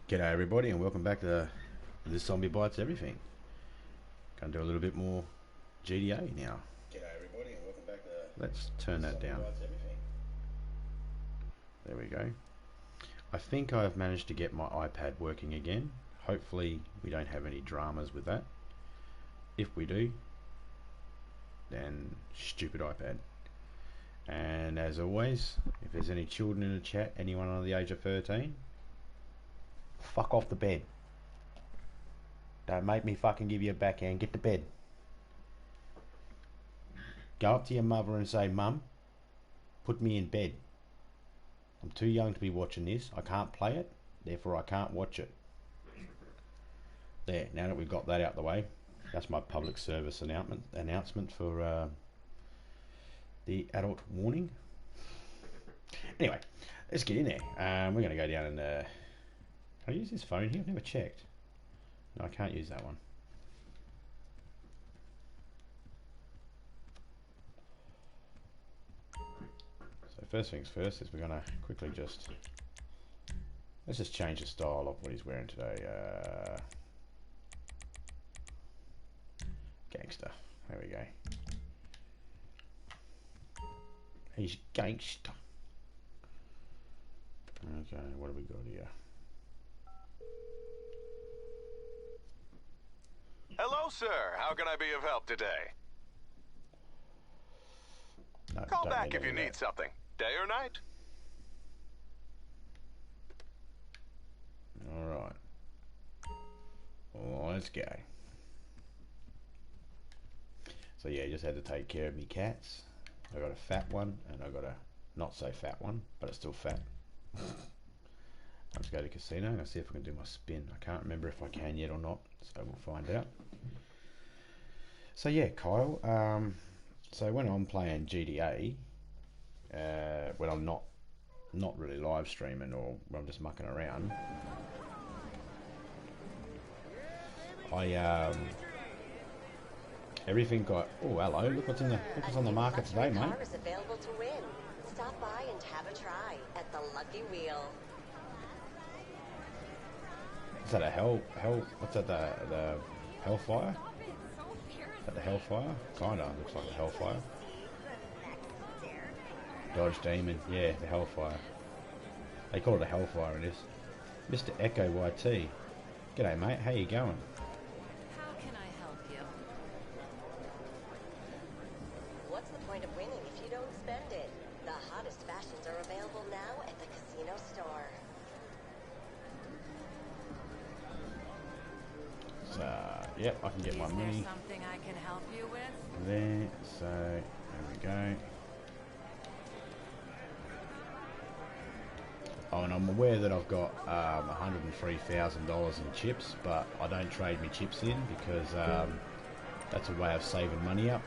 G'day everybody and welcome back to This Zombie Bites Everything. Gonna do a little bit more GTA now. G'day everybody and welcome back to Let's turn that down. There we go. I think I've managed to get my iPad working again. Hopefully we don't have any dramas with that. If we do, then stupid iPad. And as always, if there's any children in the chat, anyone under the age of 13, fuck off the bed. Don't make me fucking give you a backhand. Get to bed. Go up to your mother and say, Mum, put me in bed. I'm too young to be watching this. I can't play it, therefore I can't watch it. There, now that we've got that out the way, that's my public service announcement for the adult warning. Anyway, let's get in there. We're going to go down and... can I use this phone here? I've never checked. No, I can't use that one. So first things first is we're going to quickly just... Let's just change the style of what he's wearing today. Gangster. There we go. He's gangster. Okay, what have we got here? Hello, sir. How can I be of help today? No, Call don't back if you any of need that. something. Day or night? Alright. Well, let's go. So yeah, just had to take care of me cats. I got a fat one and I got a not so fat one, but it's still fat. Let's go to the casino and see if I can do my spin. I can't remember if I can yet or not, so we'll find out. So yeah, Kyle, so when I'm playing GTA, when I'm not really live streaming or when I'm just mucking around, I everything got... Oh, hello, look what's on the market today, mate. Car is available to win. Stop by and have a try at the Lucky Wheel. Is that a what's that, the Hellfire? Is that the Hellfire? Kinda, looks like a Hellfire. Dodge Demon, yeah, the Hellfire. They call it a Hellfire, it is. Mr. Echo YT. G'day mate, how you going? How can I help you? What's the point of winning if you don't spend it? The hottest fashions are available now at the casino store. So, yep, I can get my Is there money something I can help you with? there. So, there we go. Oh, and I'm aware that I've got $103,000 in chips, but I don't trade my chips in because that's a way of saving money up.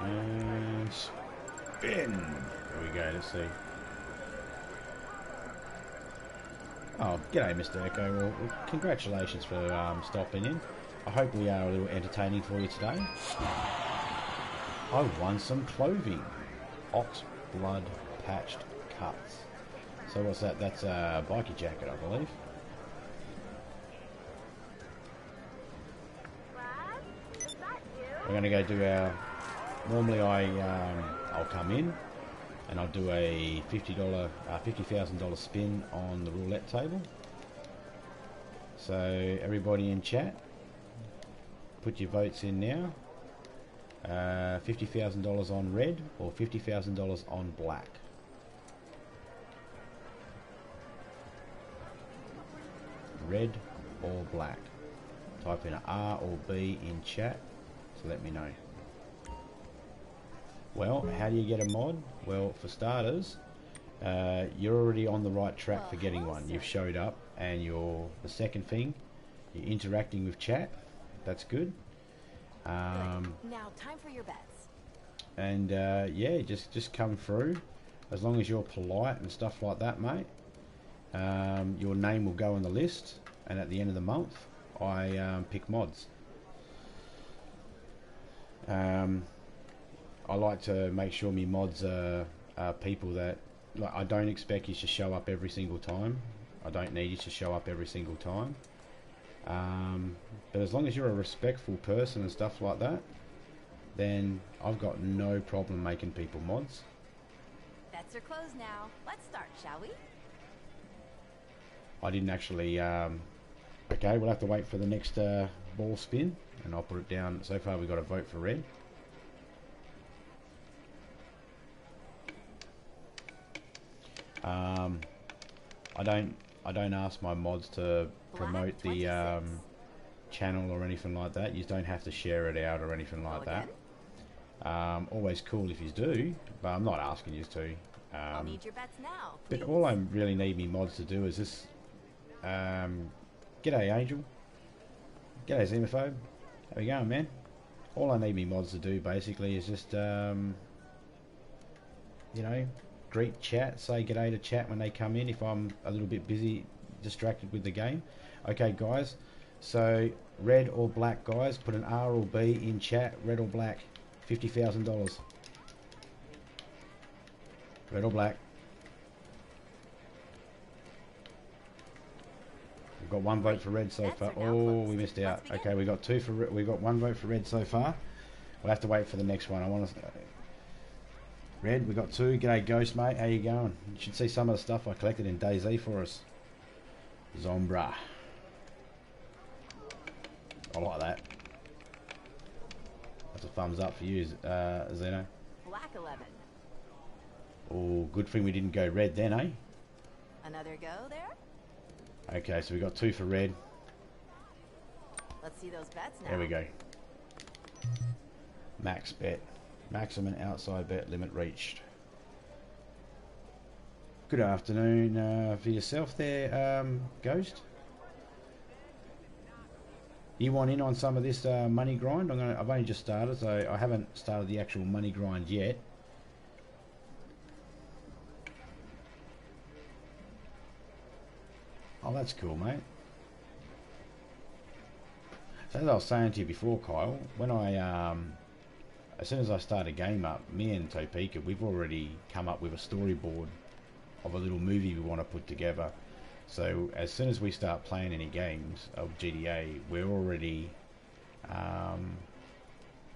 And spin. There we go. Let's see. Oh, g'day, Mr. Echo. Well, congratulations for stopping in. I hope we are a little entertaining for you today. I won some clothing. Ox blood patched cuts. So what's that? That's a bikie jacket, I believe. We're going to go do our... Normally I'll come in and I'll do a $50,000 spin on the roulette table. So everybody in chat, put your votes in now. $50,000 on red or $50,000 on black. Red or black. Type in a R or B in chat to let me know. Well, how do you get a mod? Well, for starters, you're already on the right track for getting one. You've showed up, and the second thing, you're interacting with chat. That's good. Now, time for your bets. And yeah, just come through. As long as you're polite and stuff like that, mate. Your name will go on the list, and at the end of the month, I pick mods. I like to make sure my mods are people that, like, I don't expect you to show up every single time. I don't need you to show up every single time. But as long as you're a respectful person and stuff like that, then I've got no problem making people mods. Bets are closed now. Let's start, shall we? I didn't actually... okay, we'll have to wait for the next ball spin, and I'll put it down. So far we've got a vote for red. I don't ask my mods to promote the channel or anything like that. You don't have to share it out or anything like that. Always cool if you do, but I'm not asking you to. I'll need your bets now. But all I really need me mods to do is this. G'day Angel. G'day Xenophobe. How we going, man? All I need me mods to do basically is just you know, greet chat, say g'day to chat when they come in if I'm a little bit busy, distracted with the game. Okay guys, so red or black guys, put an R or B in chat, red or black, $50,000. Red or black. We've got one vote for red so far. Oh, we missed out. Okay, we got two for we got one vote for red so far. We'll have to wait for the next one. I want to. Red, we got two. G'day Ghost, mate. How you going? You should see some of the stuff I collected in DayZ for us. Zombra. I like that. That's a thumbs up for you, Zeno. Black 11. Oh, good thing we didn't go red then, eh? Another go there? Okay, so we got two for red. Let's see those bets now. There we go. Max bet. Maximum outside bet limit reached. Good afternoon for yourself there, Ghost. You want in on some of this money grind? I've only just started, so I haven't started the actual money grind yet. Oh, that's cool, mate. So as I was saying to you before, Kyle, when I as soon as I start a game up, me and Topeka, we've already come up with a storyboard of a little movie we want to put together. So as soon as we start playing any games of GTA, we're already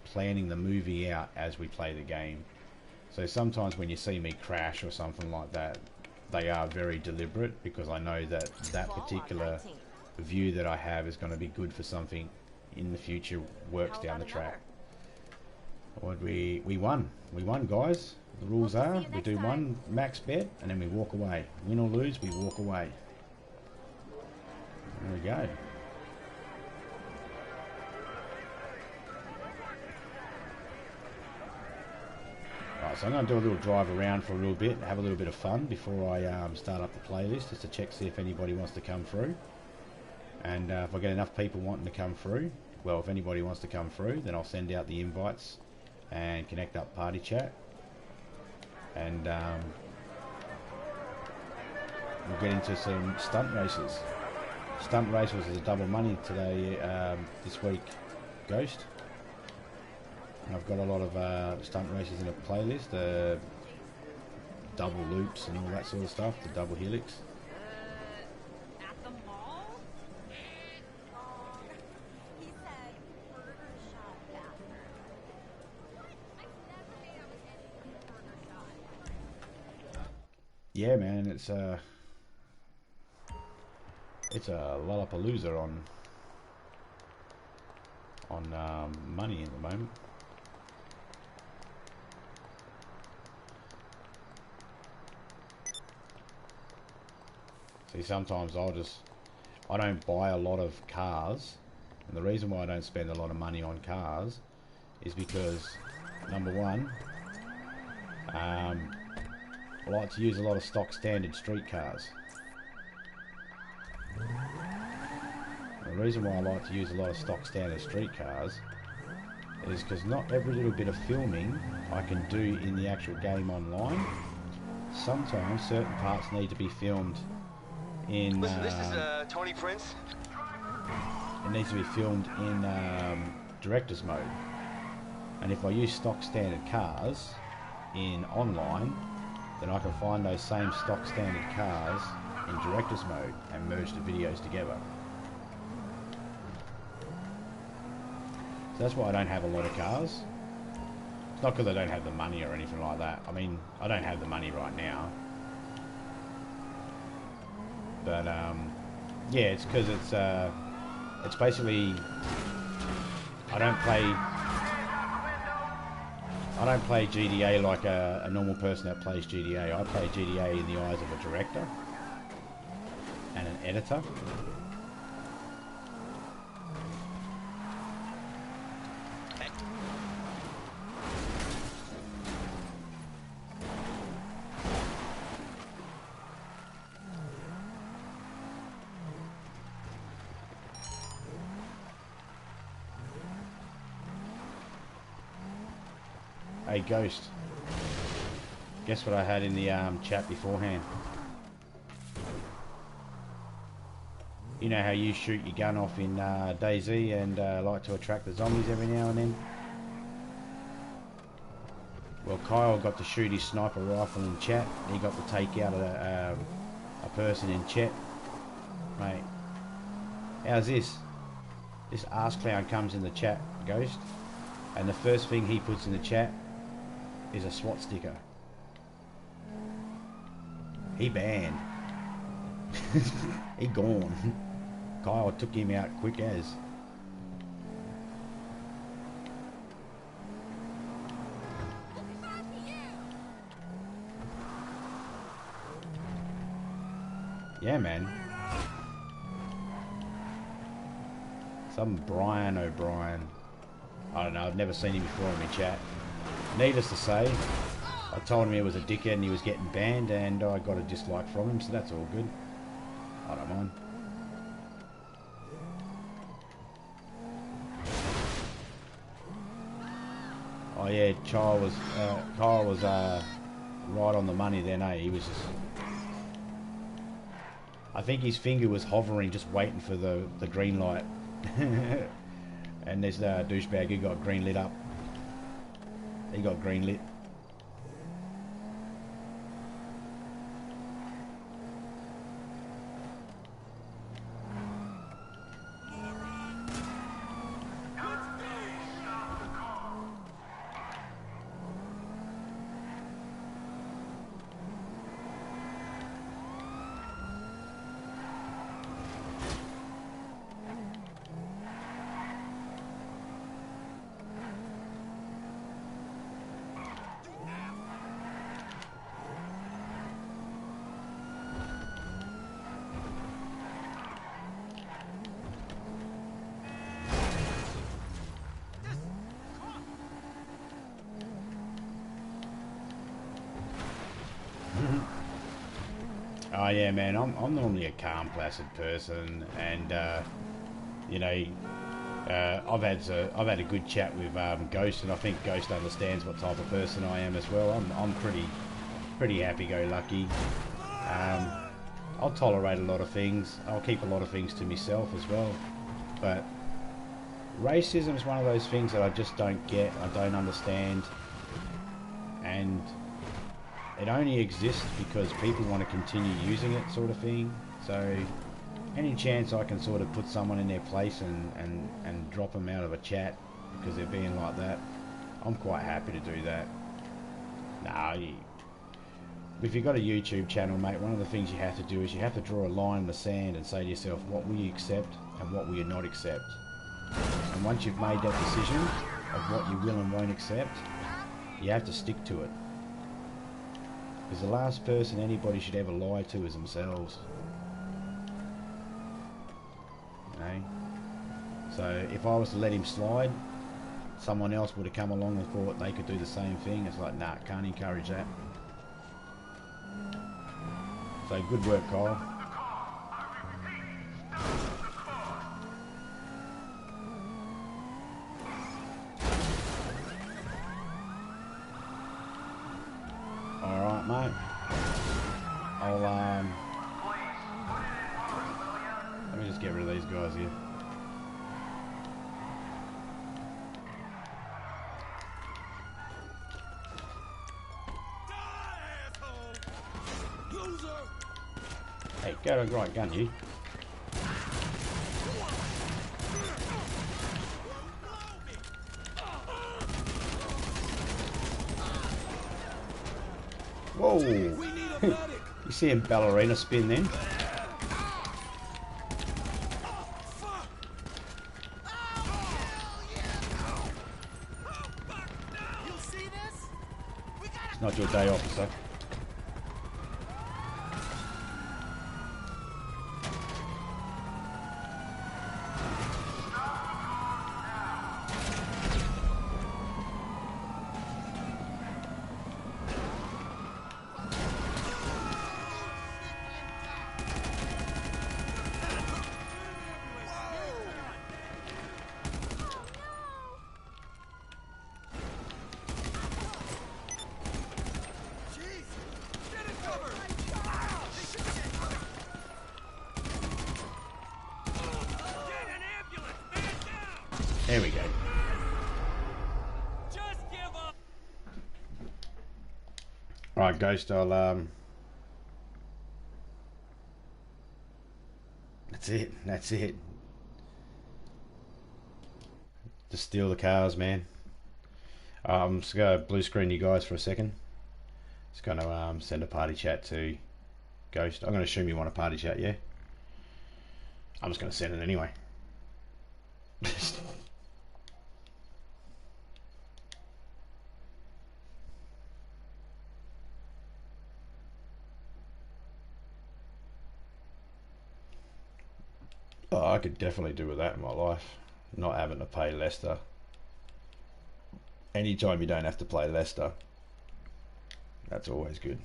planning the movie out as we play the game. So sometimes when you see me crash or something like that, they are very deliberate, because I know that that particular view that I have is going to be good for something in the future, works down the track. We won, guys. The rules are we do one max bet and then we walk away. Win or lose, we walk away. There we go. Right, so I'm going to do a little drive around for a little bit, have a little bit of fun before I start up the playlist, just to check, see if anybody wants to come through. And if I get enough people wanting to come through, well, if anybody wants to come through, then I'll send out the invites and connect up party chat. And we'll get into some stunt races. Stunt races is a double money today, this week, Ghost. And I've got a lot of stunt races in a playlist, double loops and all that sort of stuff, the double helix. At the mall? He said burger shop bathroom. I never made out with anyone burger shop. Yeah, man, it's a lollapalooza on money at the moment. See, sometimes I don't buy a lot of cars, and the reason why I don't spend a lot of money on cars is because, number one, I like to use a lot of stock standard street cars. The reason why I like to use a lot of stock standard street cars is because not every little bit of filming I can do in the actual game online. Sometimes certain parts need to be filmed in... Listen, this is Tony Prince. it needs to be filmed in director's mode. And if I use stock standard cars in online, then I can find those same stock standard cars in director's mode and merge the videos together. So that's why I don't have a lot of cars. It's not because I don't have the money or anything like that. I mean, I don't have the money right now. But yeah, it's because it's basically I don't play GDA like a normal person that plays GDA. I play GDA in the eyes of a director and an editor. Hey Ghost, guess what I had in the chat beforehand? You know how you shoot your gun off in DayZ and like to attract the zombies every now and then? Well, Kyle got to shoot his sniper rifle in chat. He got to take out a person in chat. Mate, how's this? This arse clown comes in the chat, Ghost, and the first thing he puts in the chat is a SWAT sticker. He banned. He gone. Kyle took him out quick as. Yeah, man. Some Brian O'Brien. I don't know, I've never seen him before in my chat. Needless to say, I told him he was a dickhead and he was getting banned, and I got a dislike from him, so that's all good. I don't mind. Oh yeah, Kyle was right on the money then, eh? He was just... I think his finger was hovering, just waiting for the green light. And there's the douchebag who got green lit up. He got green lit. Oh yeah, man. I'm normally a calm, placid person, and you know, I've had a good chat with Ghost, and I think Ghost understands what type of person I am as well. I'm pretty happy-go-lucky. I'll tolerate a lot of things. I'll keep a lot of things to myself as well. But racism is one of those things that I just don't get. I don't understand, and it only exists because people want to continue using it, sort of thing. So any chance I can sort of put someone in their place and drop them out of a chat because they're being like that, I'm quite happy to do that. Nah, if you've got a YouTube channel, mate, one of the things you have to do is you have to draw a line in the sand and say to yourself, what will you accept and what will you not accept? And once you've made that decision of what you will and won't accept, you have to stick to it. Because the last person anybody should ever lie to is themselves. You know? So if I was to let him slide, someone else would have come along and thought they could do the same thing. It's like, nah, can't encourage that. So good work, Kyle. Alright, mate. I'll let me just get rid of these guys here. Get a right gun, you. Whoa! You see him ballerina spin then? It's not your day, officer. There we go. Just give up. Alright, Ghost, I'll That's it. Just steal the cars, man. I'm just gonna blue screen you guys for a second. Just gonna send a party chat to Ghost. I'm gonna assume you want a party chat, yeah? I'm just gonna send it anyway. Oh, I could definitely do with that in my life. Not having to pay Leicester. Anytime you don't have to play Leicester, that's always good.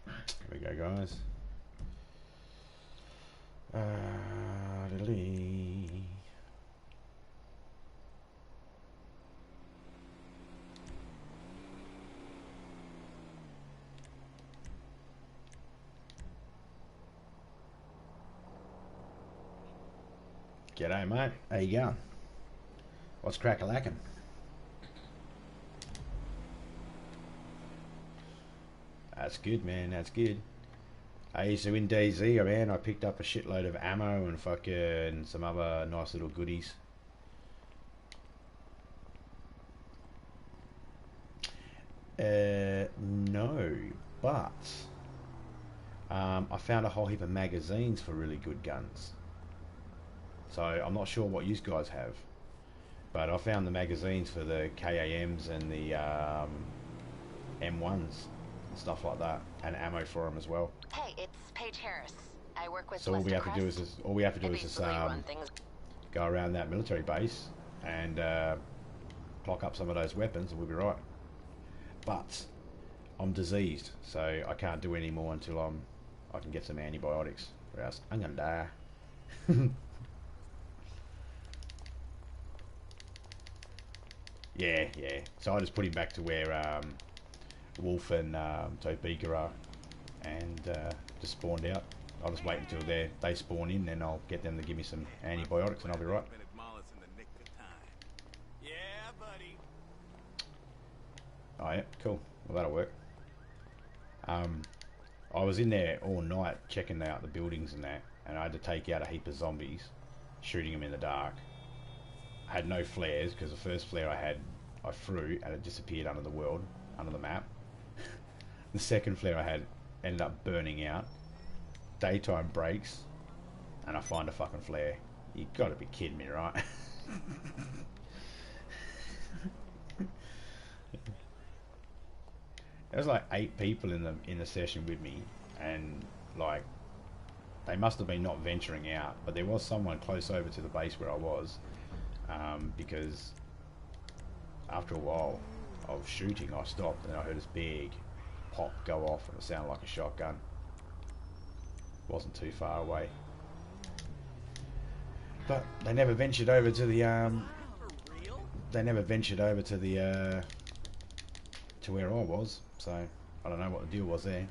Here we go, guys. G'day, mate. How you going? What's crack-a-lackin'? That's good, man. That's good. Hey, so in DayZ, man, I picked up a shitload of ammo and fucking some other nice little goodies. No, but I found a whole heap of magazines for really good guns. So I'm not sure what you guys have, but I found the magazines for the KAMs and the M1s and stuff like that, and ammo for them as well. Hey, it's Paige Harris. I work with So all we have to do is things. go around that military base and clock up some of those weapons, and we'll be right. But I'm diseased, so I can't do any more until I can get some antibiotics, or else I'm gonna die. Yeah. So I just put him back to where Wolf and Topeka are, and just spawned out. I'll just wait until they spawn in, then I'll get them to give me some antibiotics, and I'll be right. Yeah, buddy. Oh yeah, cool. Well, that'll work. I was in there all night checking out the buildings and that, and I had to take out a heap of zombies, shooting them in the dark. I had no flares because the first flare I threw and it disappeared under the world, under the map. The second flare I had ended up burning out. Daytime breaks and I find a fucking flare. You gotta be kidding me, right? There was like 8 people in the session with me, and like they must have been not venturing out, but there was someone close over to the base where I was. Because after a while of shooting, I stopped and I heard this big pop go off, and it sounded like a shotgun. It wasn't too far away, but they never ventured over to the to where I was. So I don't know what the deal was there.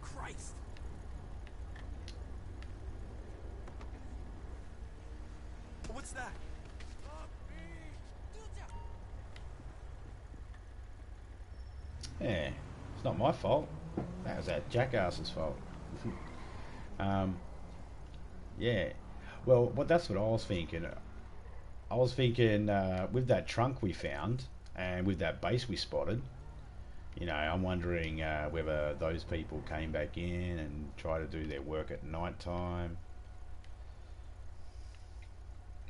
Christ. What's that? Yeah, it's not my fault. That was that jackass's fault. Yeah. Well, that's what I was thinking. I was thinking with that trunk we found and with that base we spotted, you know, I'm wondering whether those people came back in and tried to do their work at night time.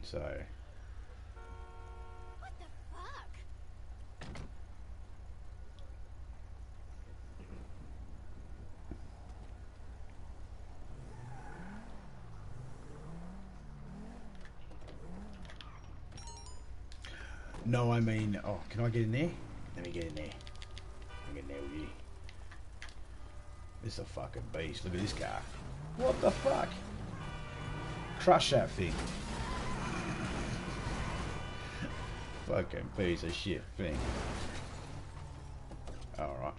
So. What the fuck? No, I mean, oh, can I get in there? Let me get in there. I'll get in there with you. This is a fucking beast. Look at this car. What the fuck? Crush that thing. Fucking piece of shit thing. Alright.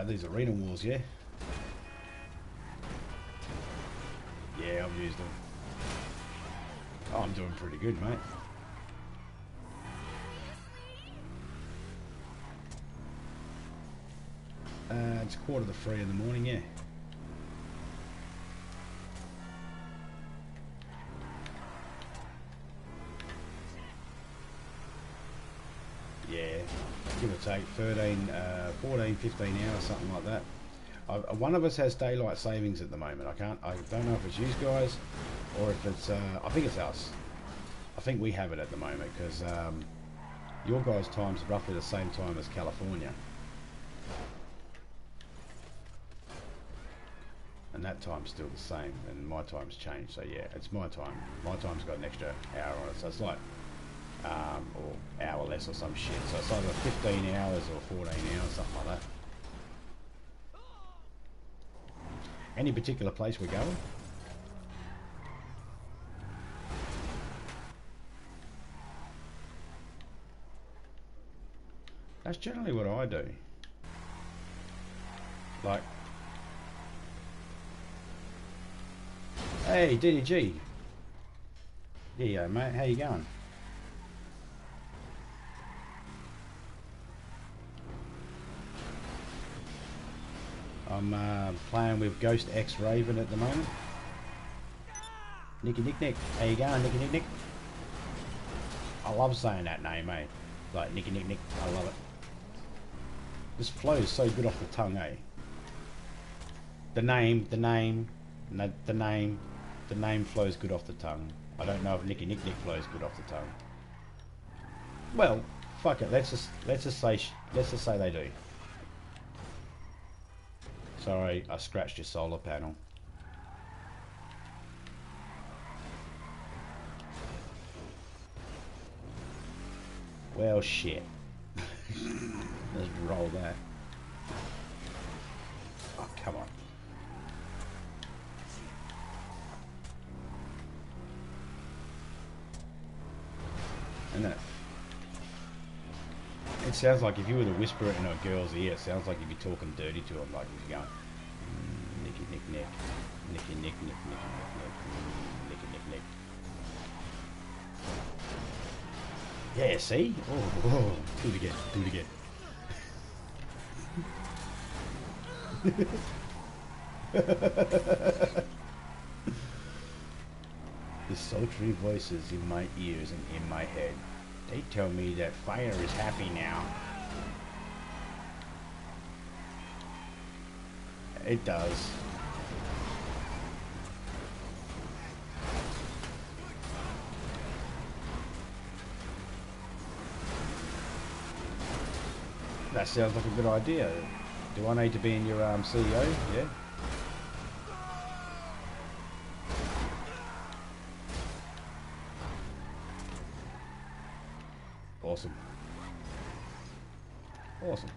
These arena walls, yeah? Yeah, I've used them. Oh, I'm doing pretty good, mate. It's 2:45 in the morning, yeah. Yeah, give or take 13, 14, 15 hours, something like that. One of us has daylight savings at the moment. I don't know if it's you guys or if it's, I think it's us. I think we have it at the moment because your guys' time's roughly the same time as California. And that time's still the same, and my time's changed, so yeah, it's my time. My time's got an extra hour on it, so it's like, or hour less or some shit. So it's either 15 hours or 14 hours, something like that. Any particular place we're going? That's generally what I do. Like, hey, DDG. Yeah, mate, how you going? I'm playing with Ghost X Raven at the moment. Nicky Nick Nick. How you going, Nicky Nick Nick? I love saying that name, eh? Like Nicky Nick Nick. I love it. This flows so good off the tongue, eh? The name flows good off the tongue. I don't know if Nicky Nick Nick flows good off the tongue. Well, fuck it. Let's just say they do. Sorry, I scratched your solar panel. Well, shit. Let's roll that. Oh, come on. And that. It sounds like if you were to whisper it in a girl's ear, it sounds like you'd be talking dirty to him, like if you're going, Nicky Nick Nick, Nicky Nick Nick Nick Nick Nicky Nick Nick. Yeah, see? Oh, do it again, do it again. The sultry voices in my ears and in my head. They tell me that fire is happy now. It does. That sounds like a good idea. Do I need to be in your CEO? Yeah. Awesome. Awesome.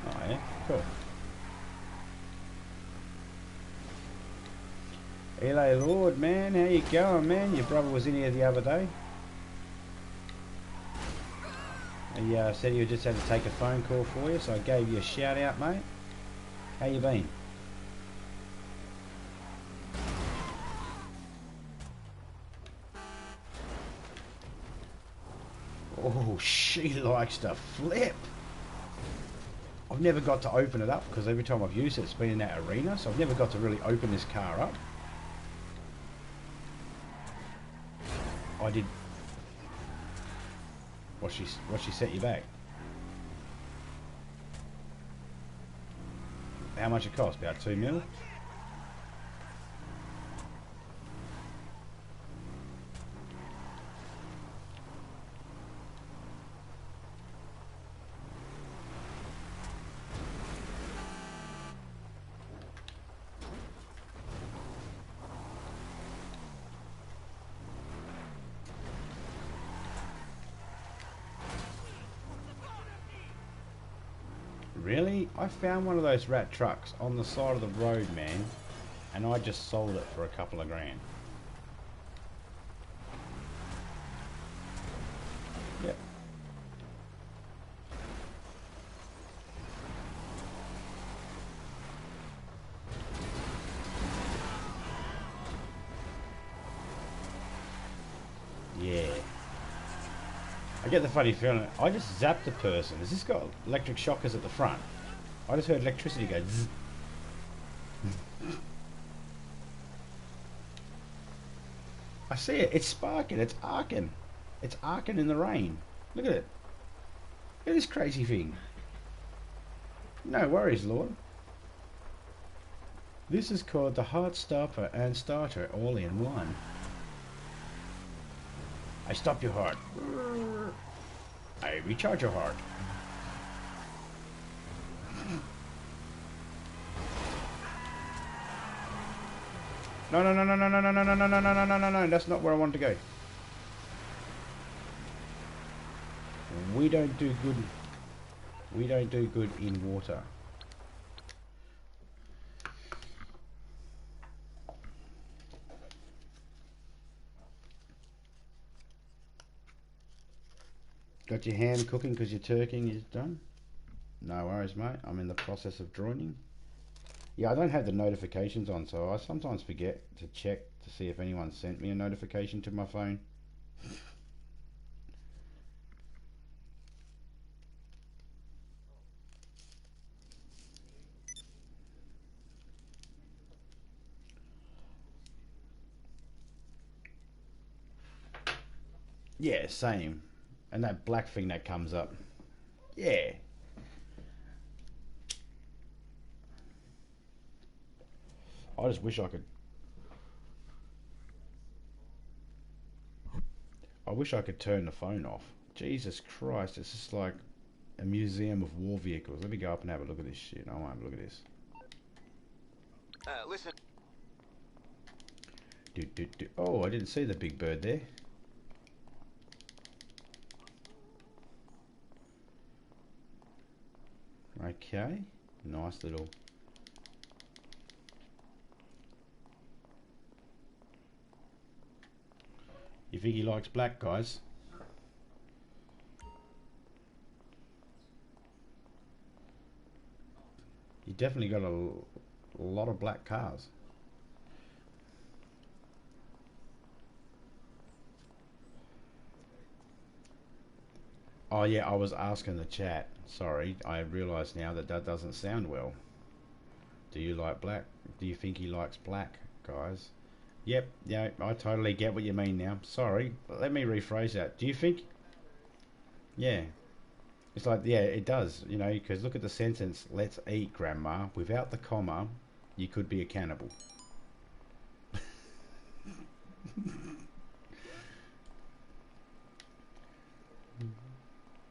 Oh yeah, cool. Hello Lord, man, how you going, man? Your brother was in here the other day. How He said he just had to take a phone call for you, so I gave you a shout out, mate. How you been? Oh, she likes to flip. I've never got to open it up because every time I've used it, it's been in that arena, so I've never got to really open this car up. I did. What she set you back? How much it cost? About 2 mil? Really? I found one of those rat trucks on the side of the road, man, and I just sold it for a couple of grand. Yep. Yeah. I get the funny feeling, I just zapped the person. Has this got electric shockers at the front? I just heard electricity go zzz. I see it, it's sparking, it's arcing. It's arcing in the rain. Look at it. Look at this crazy thing. No worries, Lord. This is called the heart stopper and starter all in one. I stop your heart. I recharge your heart. No, no, no, no, no, no, no, no, no, no, no, no, no, no, no, that's not where I wanted to go. We don't do good. We don't do good in water. Got your ham cooking because your turkey is done? No worries, mate. I'm in the process of joining. Yeah, I don't have the notifications on, so I sometimes forget to check to see if anyone sent me a notification to my phone. Yeah, same. And that black thing that comes up. Yeah. I just wish I could. I wish I could turn the phone off. Jesus Christ, it's just like a museum of war vehicles. Let me go up and have a look at this shit. I want to have a look at this. Listen. Oh, I didn't see the big bird there. Okay, nice little. You think he likes black, guys? You definitely got a lot of black cars. Oh yeah, I was asking the chat. Sorry, I realise now that that doesn't sound well. Do you like black? Do you think he likes black, guys? Yep, yeah, I totally get what you mean now. Sorry, let me rephrase that. Do you think? Yeah. It's like, yeah, it does, you know, because look at the sentence, let's eat, Grandma. Without the comma, you could be a cannibal.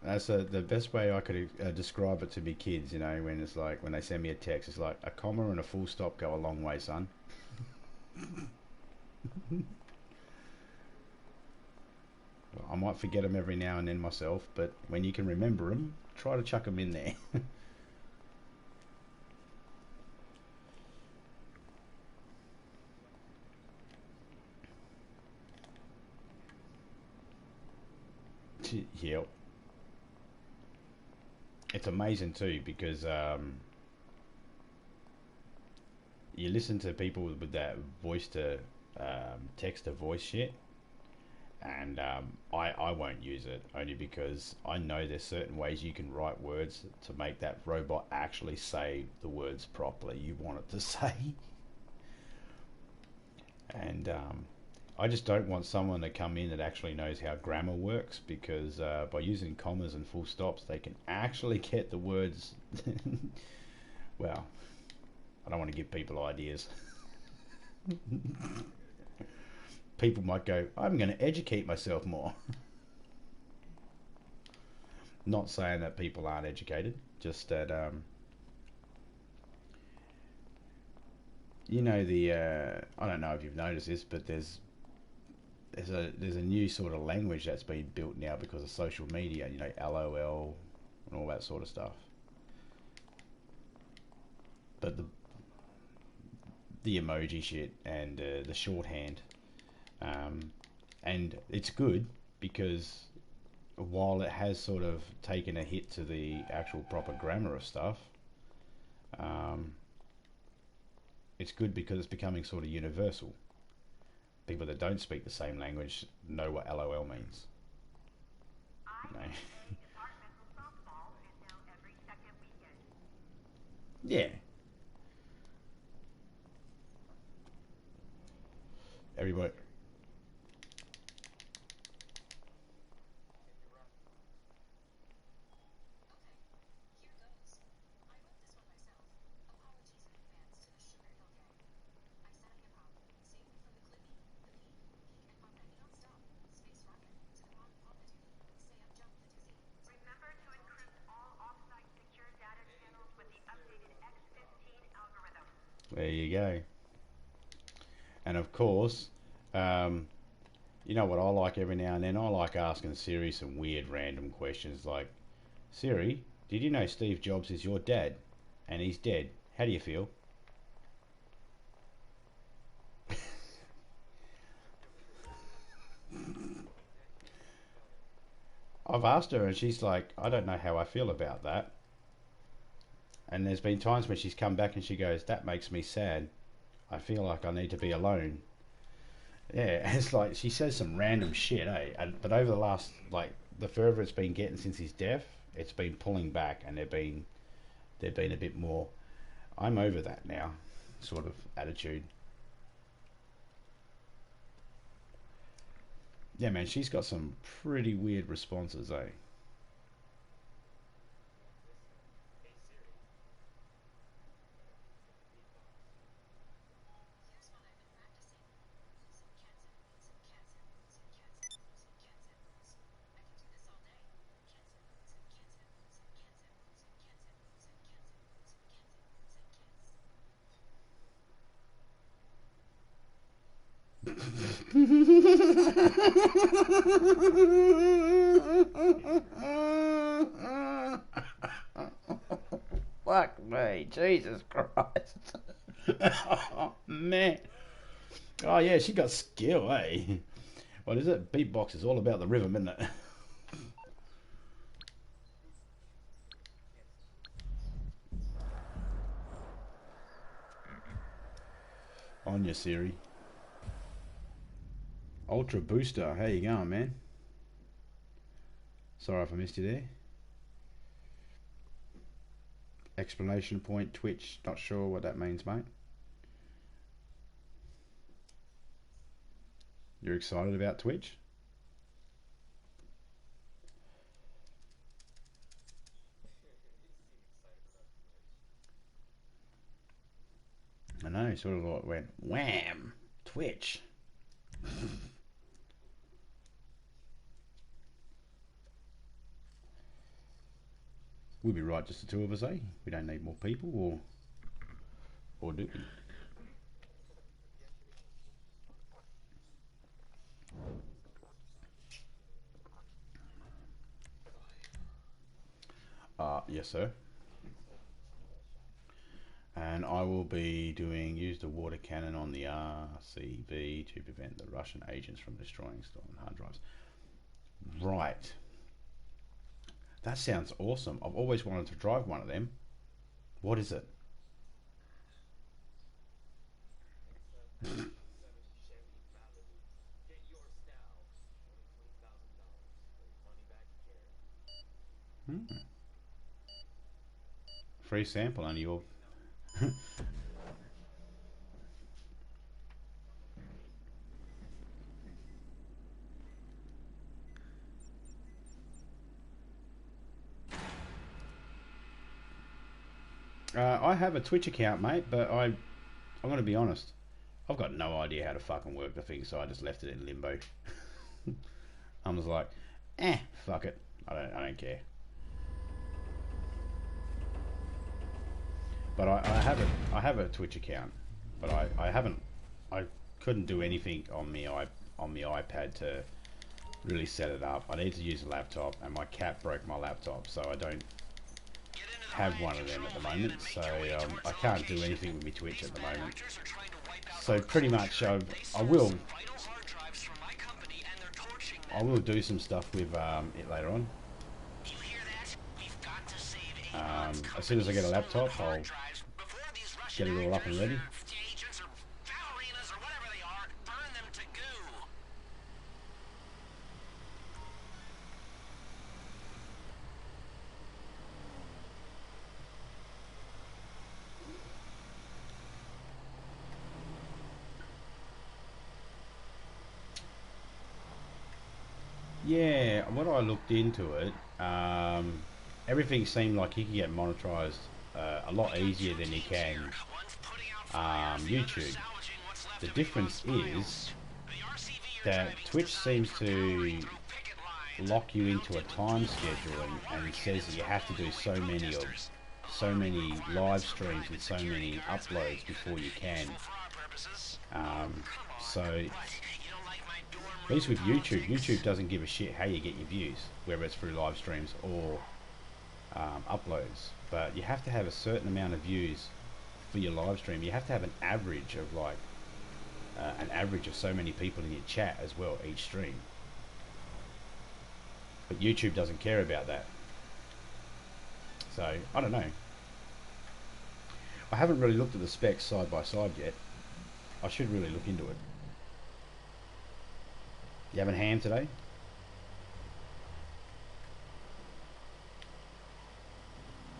That's the best way I could describe it to me kids, you know, when it's like, when they send me a text, it's like, a comma and a full stop go a long way, son. I might forget them every now and then myself, but when you can remember them, try to chuck them in there. Yep. it's amazing too because you listen to people with that voice to text to voice shit, and I won't use it only because I know there's certain ways you can write words to make that robot actually say the words properly you want it to say. And I just don't want someone to come in that actually knows how grammar works, because by using commas and full stops they can actually get the words well, I don't want to give people ideas. People might go, I'm going to educate myself more. Not saying that people aren't educated, just that you know, the I don't know if you've noticed this, but there's a new sort of language that's been built now because of social media, you know, LOL and all that sort of stuff. But the emoji shit and the shorthand, and it's good because while it has sort of taken a hit to the actual proper grammar of stuff, it's good because it's becoming sort of universal. People that don't speak the same language know what LOL means. You know? Yeah. Everybody. There you go. And of course, you know what I like every now and then? I like asking Siri some weird random questions like, Siri, did you know Steve Jobs is your dad? And he's dead. How do you feel? I've asked her and she's like, I don't know how I feel about that. And there's been times when she's come back and she goes, that makes me sad. I feel like I need to be alone. Yeah, it's like she says some random shit, eh? But over the last, like, the further it's been getting since his death, it's been pulling back, and they've been a bit more, I'm over that now, sort of attitude. Yeah, man, she's got some pretty weird responses, eh? Fuck me, Jesus Christ. Oh, man. Oh, yeah, she got skill, eh? What is it? Beatbox is all about the rhythm, isn't it? On your Siri. Ultra Booster, how you going, man? Sorry if I missed you there. Explanation point, Twitch, not sure what that means, mate. You're excited about Twitch? I know, sort of like went, wham, Twitch. We'll be right, just the two of us, eh? We don't need more people, or do we? Yes, sir. And I will be doing use the water cannon on the RCV to prevent the Russian agents from destroying stolen hard drives. Right. That sounds awesome. I've always wanted to drive one of them. What is it? Free sample on your... I have a Twitch account, mate, but I'm going to be honest. I've got no idea how to fucking work the thing, so I just left it in limbo. I was like, fuck it. I don't care. But I have a Twitch account, but I couldn't do anything on the iPad to really set it up. I need to use a laptop, and my cat broke my laptop, so I don't have one of them at the moment. So I can't do anything with my Twitch at the moment. So pretty much I will do some stuff with it later on. As soon as I get a laptop, I'll get it all up and ready. Yeah, when I looked into it, everything seemed like you could get monetized a lot easier than you can YouTube. The difference is that Twitch seems to lock you into a time schedule and says that you have to do so many live streams and so many uploads before you can. So at least with YouTube doesn't give a shit how you get your views, whether it's through live streams or uploads. But you have to have a certain amount of views for your live stream. You have to have an average of so many people in your chat as well each stream. But YouTube doesn't care about that. So I don't know. I haven't really looked at the specs side by side yet. I should really look into it. You having ham today?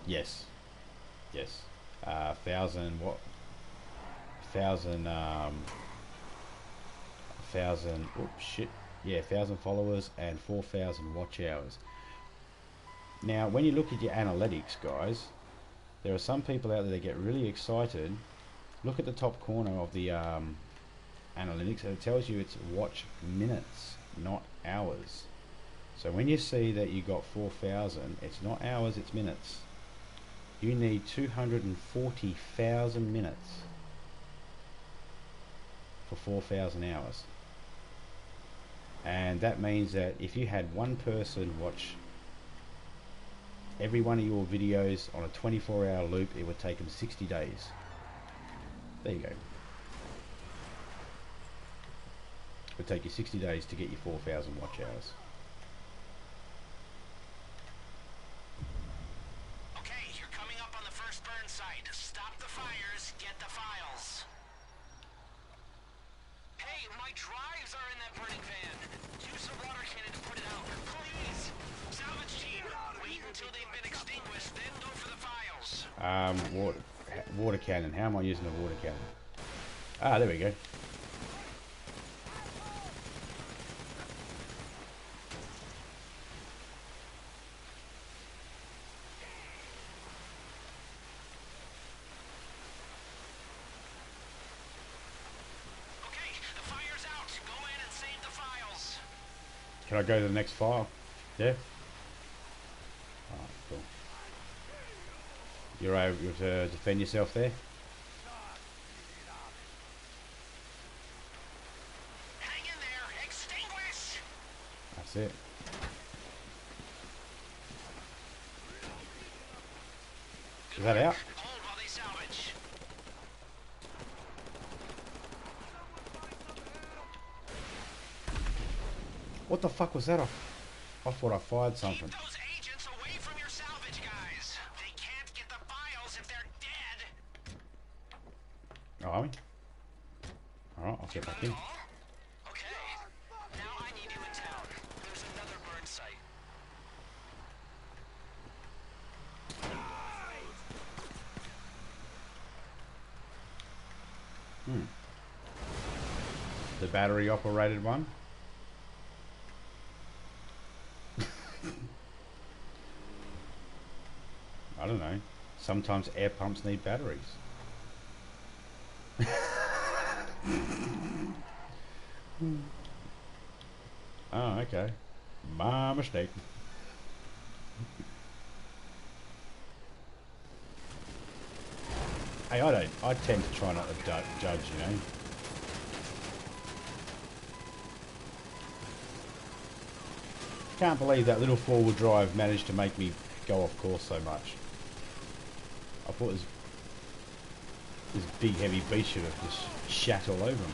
Yes. 1,000 what? 1,000 1,000 followers and 4,000 watch hours. Now, when you look at your analytics, guys, there are some people out there that get really excited. Look at the top corner of the analytics, and it tells you it's watch minutes, not hours. So when you see that you got 4,000, it's not hours, it's minutes. You need 240,000 minutes for 4,000 hours. And that means that if you had one person watch every one of your videos on a 24-hour loop, it would take them 60 days. There you go. It would take you 60 days to get your 4,000 watch hours. Okay, you're coming up on the first burn site. Stop the fires, get the files. Hey, my drives are in that burning van. Use a water cannon to put it out. Please! Salvage team, wait until they've been extinguished, then go for the files. Water cannon. How am I using a water cannon? Ah, there we go. Can I go to the next file? Yeah? Oh, cool. You're able to defend yourself there? Hang in there! Extinguish! That's it. Is that out? Hold while they salvage. What the fuck was that? I thought I fired something. Keep those agents away Alright, I'll get back in. Okay. Now I need you in town. There's another burn site. The battery operated one. I don't know. Sometimes air pumps need batteries. Oh, okay. My mistake. Hey, I tend to try not to judge, you know. Can't believe that little four-wheel drive managed to make me go off course so much. I thought this big heavy beast should have just shat all over him.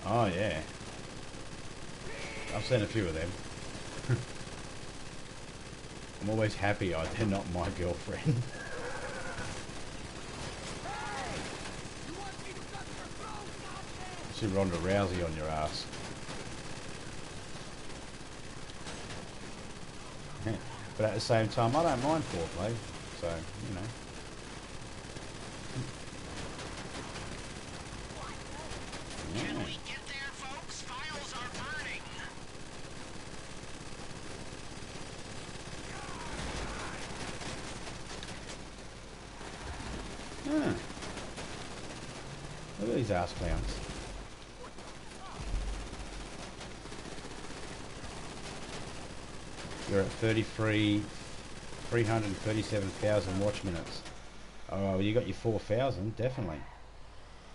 Oh yeah. I've seen a few of them. I'm always happy they're not my girlfriend. Should Ronda Rousey on your ass. But at the same time, I don't mind foreplay, so, you know. Can we get there, folks? Files are burning. Yeah. Look at these ass clowns. You're at 337,000 watch minutes. Oh, well, you got your 4,000, definitely.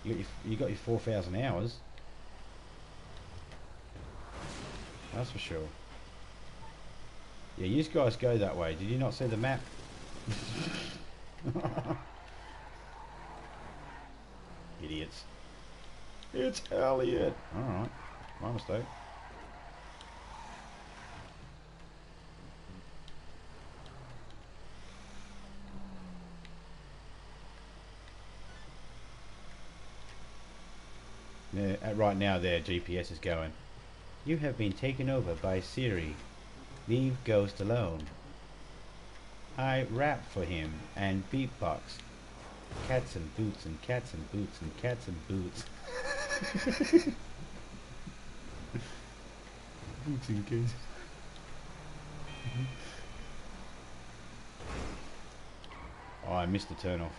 You got your 4,000 hours. That's for sure. Yeah, you guys go that way. Did you not see the map? Idiots. It's Elliot. Alright. My mistake. Yeah, right now their GPS is going. You have been taken over by Siri. Leave Ghost alone. I rap for him and beatbox. Cats and boots and cats and boots and cats and boots. Boots and cats. Oh, I missed the turn off.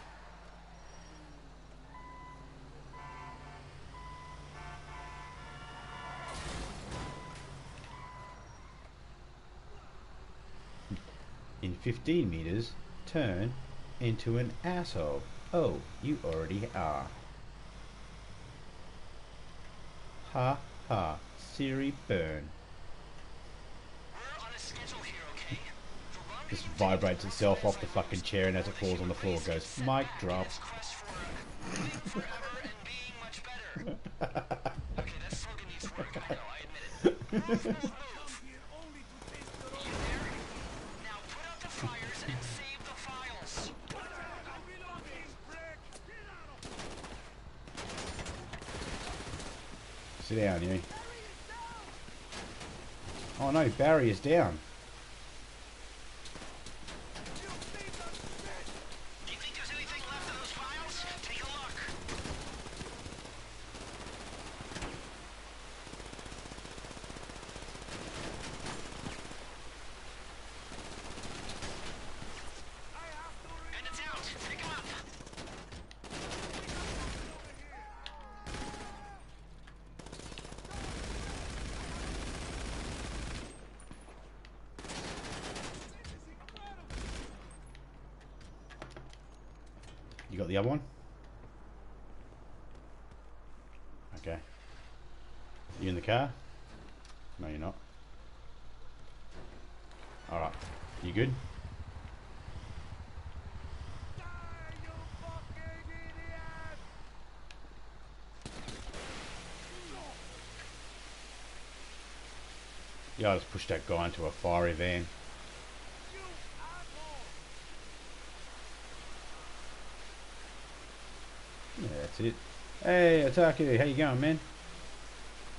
In 15 meters, turn into an asshole. Oh, you already are. Ha ha, Siri burn. We're on a schedule here, okay? The run Just vibrates itself off the fucking chair, and as it falls on the floor goes, mic drop. quest for living forever and being much better. Okay, that slogan needs work. I know, I admit it. Move, move, move. You there? Now put out the fires and save the files. Sit down, you. Oh no, Barry is down. Do you think there's anything left in those files? Take a look. And it's out. Pick 'em up. You got the other one? Okay. You in the car? No, you're not. Alright. You good? Yeah, I just pushed that guy into a fiery van. Yeah, that's it. Hey, Otaku, how you going, man?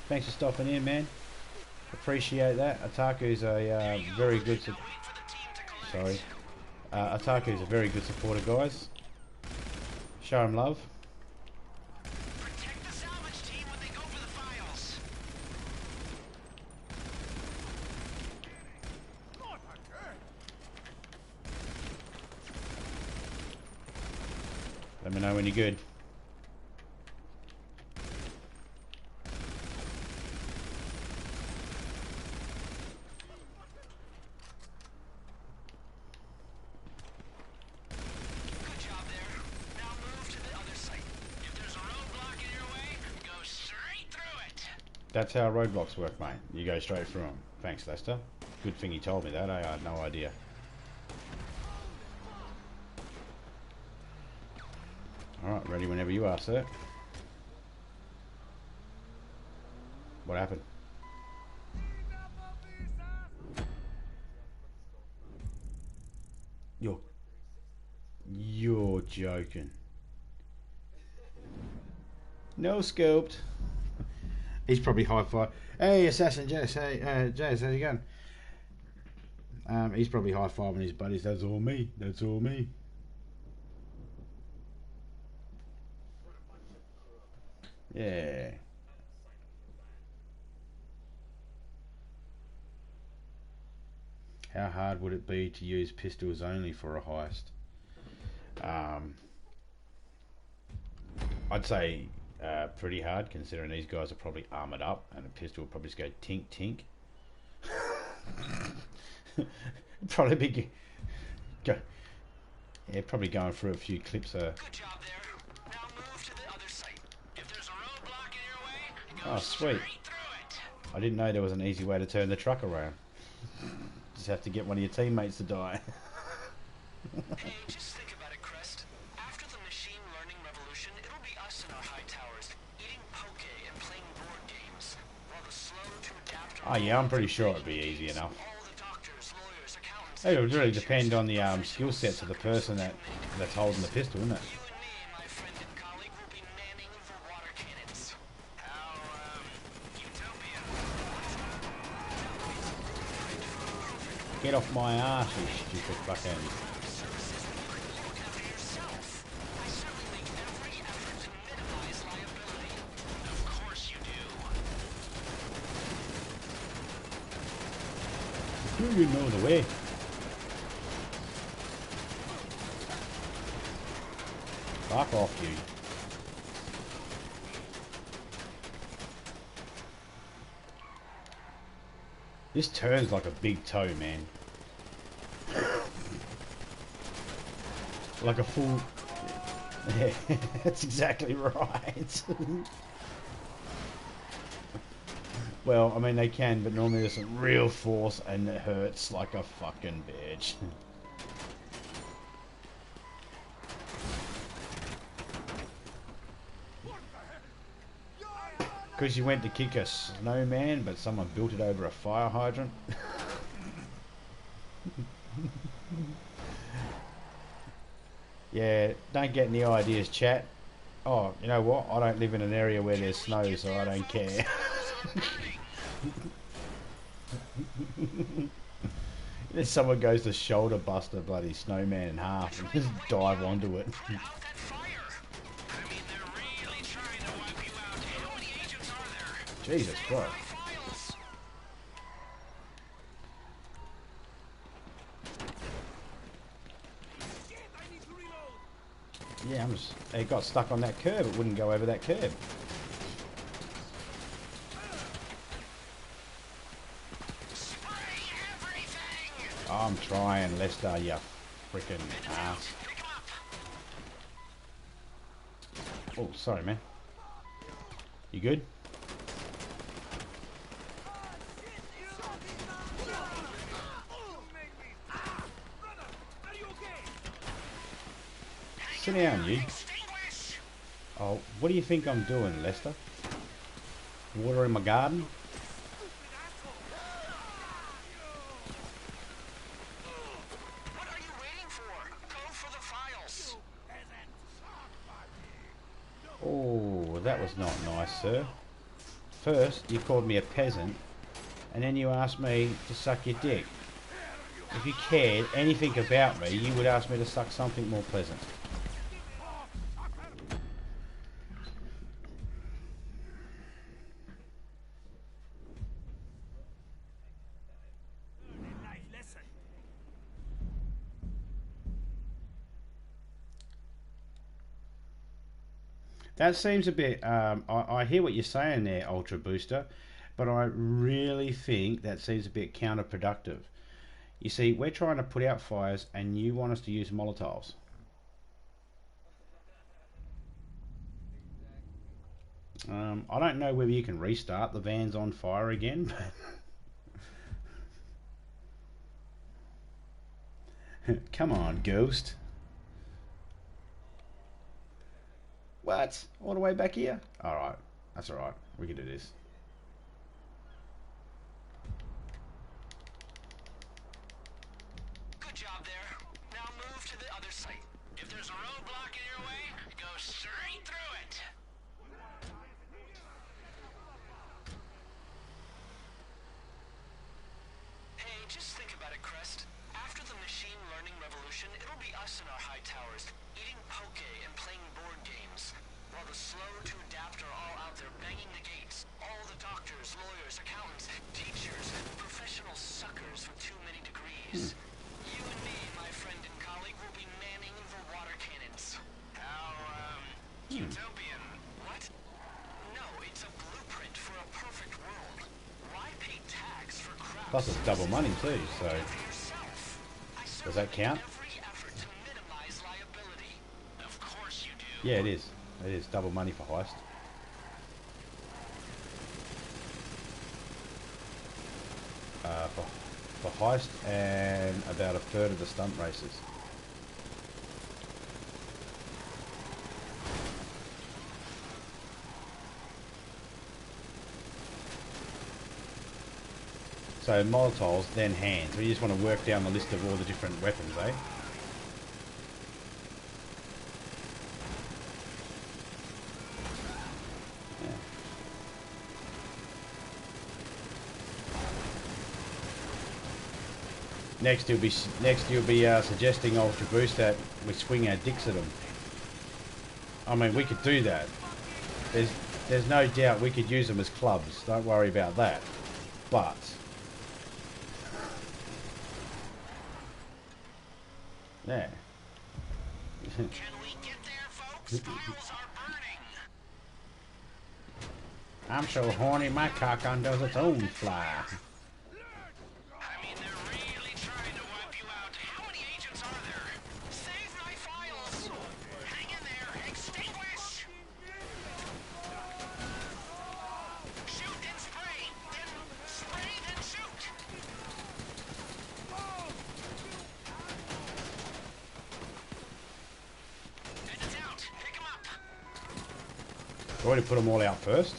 Thanks for stopping in, man. Appreciate that. Otaku's a very good. Sorry, Otaku's a very good supporter, guys. Show him love. Protect the salvage team when they go for the files. Let me know when you're good. Good job there. Now move to the other site. If there's a roadblock in your way, go straight through it. That's how roadblocks work, mate. You go straight through them. Thanks, Lester. Good thing he told me that. I had no idea. Alright, ready whenever you are, sir. What happened? You're joking. No scoped. He's probably high-five. Hey, Assassin Jess. Hey, Jess, how's it going? He's probably high-fiving his buddies. That's all me. That's all me. Yeah. How hard would it be to use pistols only for a heist? I'd say pretty hard, considering these guys are probably armoured up, and a pistol would probably just go tink tink. Probably be probably going through a few clips. Good job there. Now move to the other site. If there's a roadblock in your way, go Oh, sweet. straight through it. I didn't know there was an easy way to turn the truck around. Just have to get one of your teammates to die. Hey, just think about it, Crest. After the machine learning revolution, it'll be us in our high towers, eating poke and playing board games, while the slow to adapt. Oh yeah, I'm pretty sure it'd be easy enough. All the doctors, lawyers, accountants. It would really depend on the skill sets of the person that's holding the pistol, isn't it? You and me, my friend and colleague, will be manning for water cannons. How, Utopia. Get off my ass, you stupid fucking. Services will look after yourself. I certainly make every effort to minimize liability. Of course you do. You're getting out of the way. Fuck off, you. This turns like a big toe, man. Like a full... Yeah, that's exactly right. Well, I mean, they can, but normally there's some real force and it hurts like a fucking bitch. Because you went to kick a snowman, but someone built it over a fire hydrant. Yeah, don't get any ideas, chat. Oh, you know what? I don't live in an area where there's snow, so I don't care. Then someone goes to shoulder bust a bloody snowman in half and just dive onto it. Put out that fire. I mean, they're really trying to wipe you out. How many agents are there? Jesus Christ. Files. Yeah, it got stuck on that curb. It wouldn't go over that curb. Spray everything. I'm trying, Lester, you freaking ass. Pick 'em up. Oh, sorry, man. You good? Sit down, you. Extinguish. Oh, what do you think I'm doing, Lester? Watering my garden? Oh, that was not nice, sir. First, you called me a peasant, and then you asked me to suck your dick. If you cared anything about me, you would ask me to suck something more pleasant. That seems a bit... I hear what you're saying there, Ultra Booster, but I really think that seems a bit counterproductive. You see, we're trying to put out fires and you want us to use Molotovs. I don't know whether you can restart the van's on fire again. Come on, Ghost. What? All the way back here? Alright, that's alright. We can do this. Good job there. Now move to the other site. If there's a roadblock in your way, go straight through it. Hey, just think about it, Crest. After the machine learning revolution, it'll be us in our high towers, eating poke and playing board games, while the slow to adapt are all out there banging the gates. All the doctors, lawyers, accountants, teachers, professional suckers with too many degrees. You and me, my friend and colleague, will be manning the water cannons. How, utopian. What? No, it's a blueprint for a perfect world. Why pay tax for crap? Plus it's double money too, so... Does that count? Yeah, it is. It is double money for heist. For heist and about a third of the stunt races. So Molotovs, then hands. We just want to work down the list of all the different weapons, eh? Next you'll be suggesting Ultra Boost that we swing our dicks at them. I mean, we could do that. There's no doubt we could use them as clubs. Don't worry about that. But yeah. Can we get there, folks? Files are burning. I'm so horny, my cock undoes its own fly. I mean, they're really trying to wipe you out. How many agents are there? Save my files! Hang in there! Extinguish! Shoot and spray! Then spray, then shoot! And it's out! Pick him up! Do you want to put them all out first?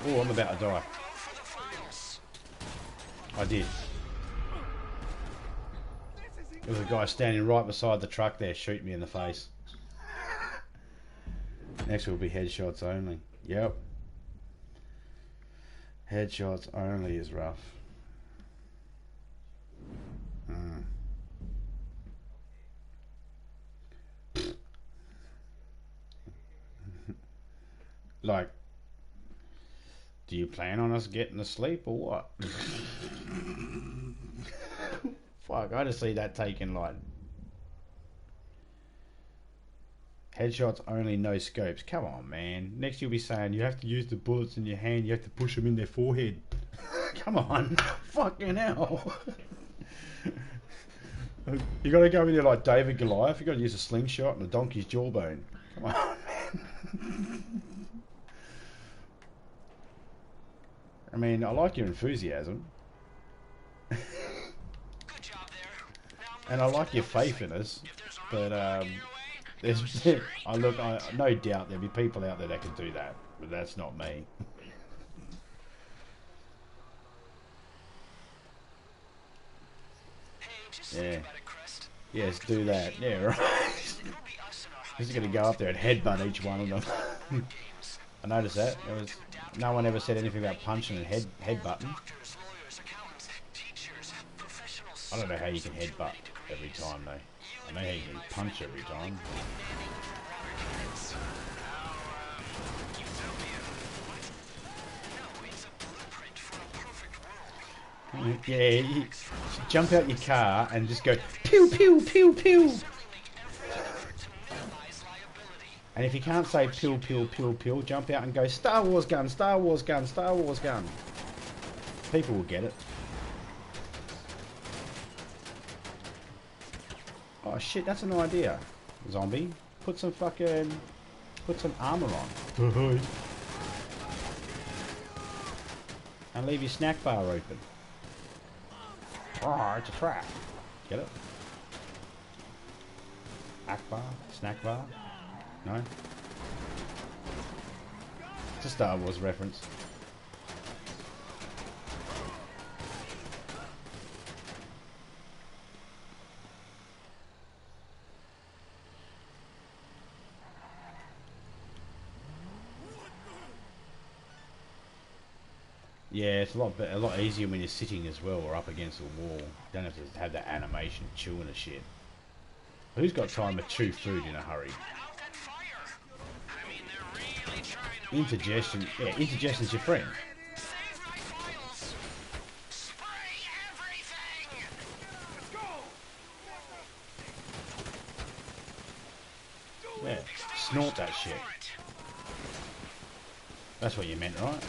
Oh, I'm about to die. I did. There was a guy standing right beside the truck there shooting me in the face. Next will be headshots only. Yep. Headshots only is rough. Like, do you plan on us getting to sleep or what? Fuck, I just see that taken like... Headshots only, no scopes. Come on, man. Next you'll be saying you have to use the bullets in your hand, you have to push them in their forehead. Come on. Fucking hell. You gotta go in there like David Goliath. You gotta use a slingshot and a donkey's jawbone. Come on, man. I mean, I like your enthusiasm. Good job there. Now And I like your faith in us. But, There's, I no doubt there'll be people out there that can do that, but that's not me. Hey, just Yeah. think about it, Crest. Yes, do that. Yeah, right. It'll be us and our high He's gonna go up there and headbutt each one of them. games. I noticed that. No one ever said anything about punching and headbutting. Doctors, lawyers, accountants, teachers, professionals. I don't know how you can headbutt every time though. I know how you can punch every time. Yeah, you jump out your car and just go pew pew pew pew. And if you can't say pew pew pew pew, jump out and go Star Wars gun, Star Wars gun, Star Wars gun. People will get it. Oh shit, that's an idea. Zombie, put some armor on. And leave your snack bar open. Oh, it's a trap. Get it? Akbar? Snack bar? No? It's a Star Wars reference. Yeah, it's a lot easier when you're sitting as well or up against the wall. Don't have to have that animation chewing a shit. Who's got time to chew food in a hurry? Indigestion, yeah, indigestion's your friend. Yeah, snort that shit. That's what you meant, right?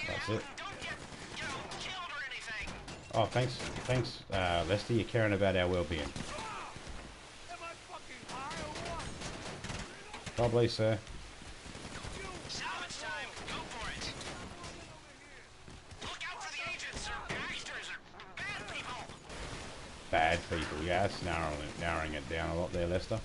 That's it. Oh, thanks, Lester. You're caring about our well-being. Probably, sir. Bad people, yeah, that's narrowing it down a lot there, Lester.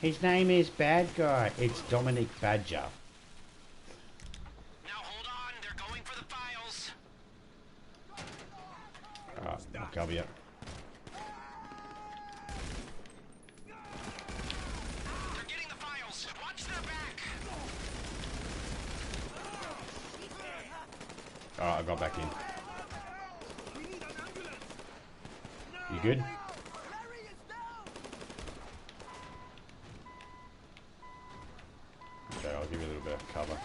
His name is Bad Guy. It's Dominic Badger. Now hold on, they're going for the files. Alright, I'll cover you. They're getting the files. Watch their back. Alright, I got back in. You good? Okay, I'll give you a little bit of cover.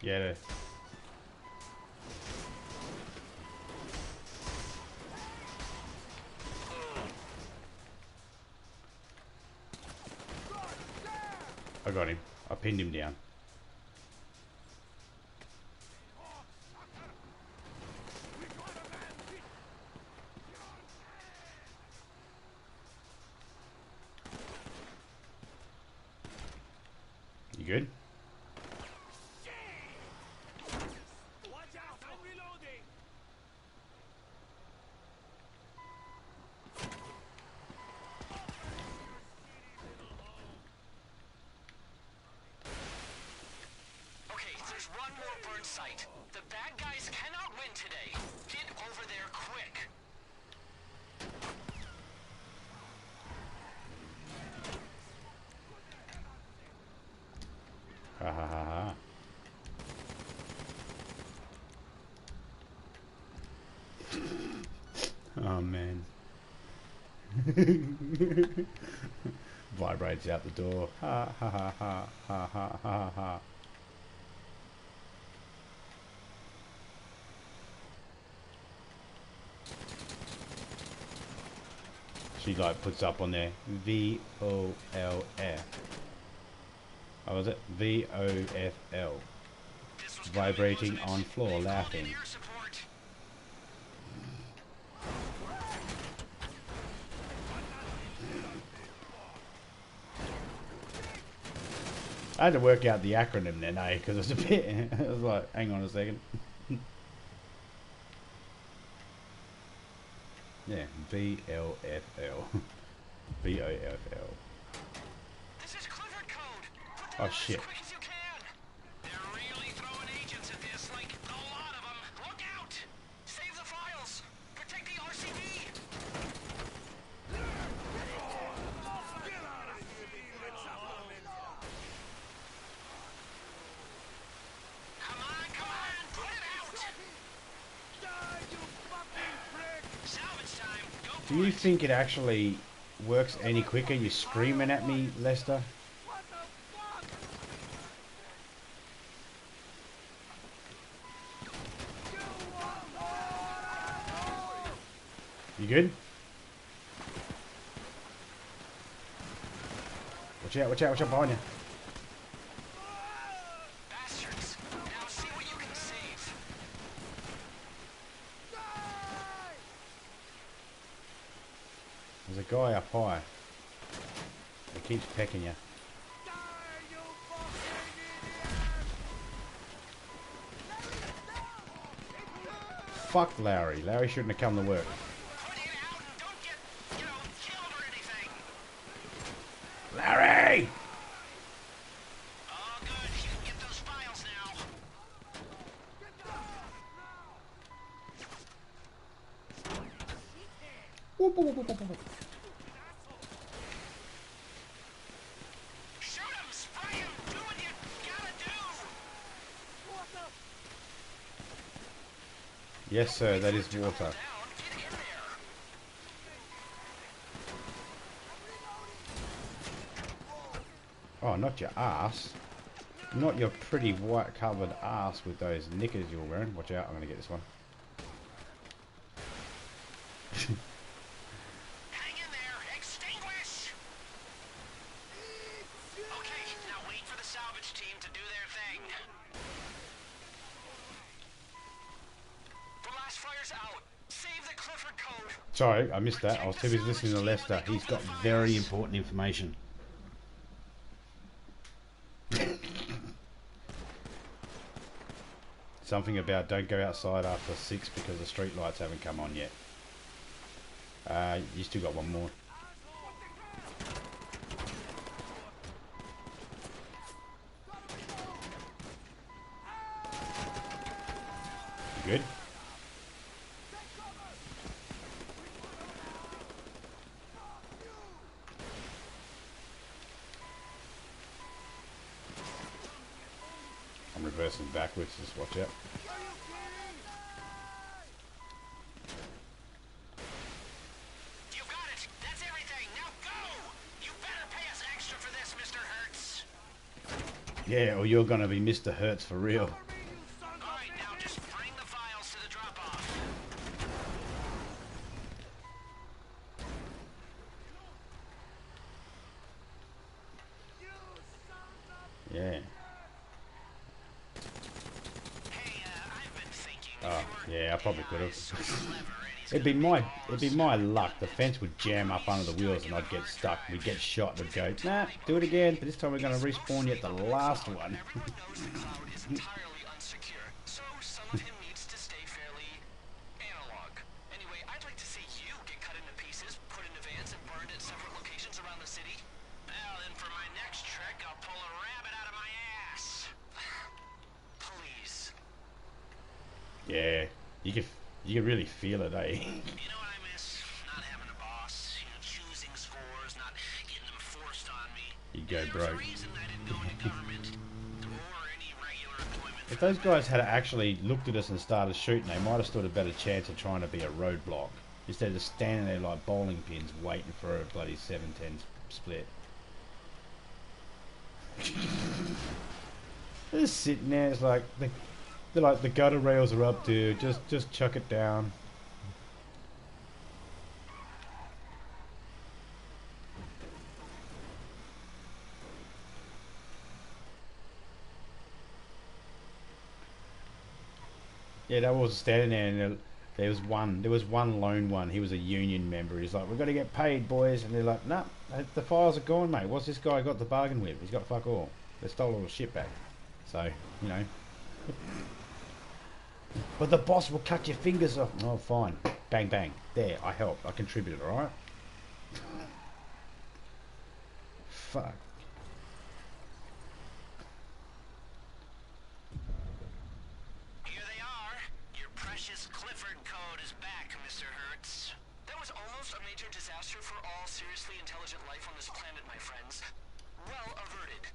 Yeah. I got him. I pinned him down. You good? One more burn site. The bad guys cannot win today. Get over there quick. Ha ha ha ha. Oh man. Vibrates out the door. Ha ha ha ha ha ha ha ha. She like puts up on there VOLF. Oh, was it VOFL? Vibrating on floor, laughing. I had to work out the acronym then, eh? Because it's a bit. I was like, hang on a second. Yeah, VLFL. VOFL. This is Clifford code. Put Oh them out shit. as quick as you can. They're really throwing agents at this, like a lot of them. Look out! Save the files. Protect the RCD. Come on, put it out. Salvage time. Go Do you think it actually works any quicker? You screaming at me, Lester? You good? Watch out, watch out, watch out behind you. bastards. Now see what you can save. There's a guy up high. He keeps pecking you. Fuck Larry. Larry shouldn't have come to work. Put it out and don't get, killed or anything. Larry! Oh, good. You can get those files now. Whoop, whoop, whoop, whoop, whoop. Shoot him, spray him, do what you gotta do. Yes, sir, that is water. Down, get in there. Oh, not your ass. Not your pretty white covered ass with those knickers you're wearing. Watch out, I'm going to get this one. Hang in there. Extinguish. Okay, now wait for the salvage team to do their thing. The last fire's out. Save the Clifford code. Sorry, I missed that. I was too busy listening to Lester. He's got very important information. Something about don't go outside after 6 because the street lights haven't come on yet. You still got one more. You good? I'm reversing backwards, just watch out. You got it. That's everything. Now go. You better pay us extra for this, Mr. Hertz. Yeah, or you're gonna be Mr. Hertz for real. All right, now just bring the files to the drop-off. Yeah. Hey, I've been thinking. Oh, yeah, I probably could So have. clever, and he's It'd be my luck. The fence would jam up under the wheels and I'd get stuck. We'd get shot and we'd go, nah, do it again. But this time we're gonna respawn you at the last one. Everyone knows the cloud is entirely unsecure, so some of him needs to stay fairly analog. Anyway, I'd like to see you get cut into pieces, put into vans, and burned at separate locations around the city. Well, then for my next trick, I'll pull a rabbit out of my ass. Please. Yeah, you can really feel it, eh? You know what I miss? Not having a boss, choosing scores, not getting them forced on me. You go There was a broke. reason I didn't go into government or any regular employment. If those guys had actually looked at us and started shooting, they might have stood a better chance of trying to be a roadblock. Instead of standing there like bowling pins waiting for a bloody 7-10 split. They're just sitting there, it's like, they're like, the gutter rails are up, dude, just chuck it down. Yeah, they was standing there, and there was one lone one. He was a union member. He's like, "We've got to get paid, boys," and they're like, "Nah, the files are gone, mate. What's this guy got to bargain with? He's got fuck all. They stole all the shit back." So, you know. But the boss will cut your fingers off. Oh, fine. Bang, bang. There, I helped. I contributed, alright? Fuck. Here they are. Your precious Clifford code is back, Mr. Hertz. That was almost a major disaster for all seriously intelligent life on this planet, my friends. Well averted.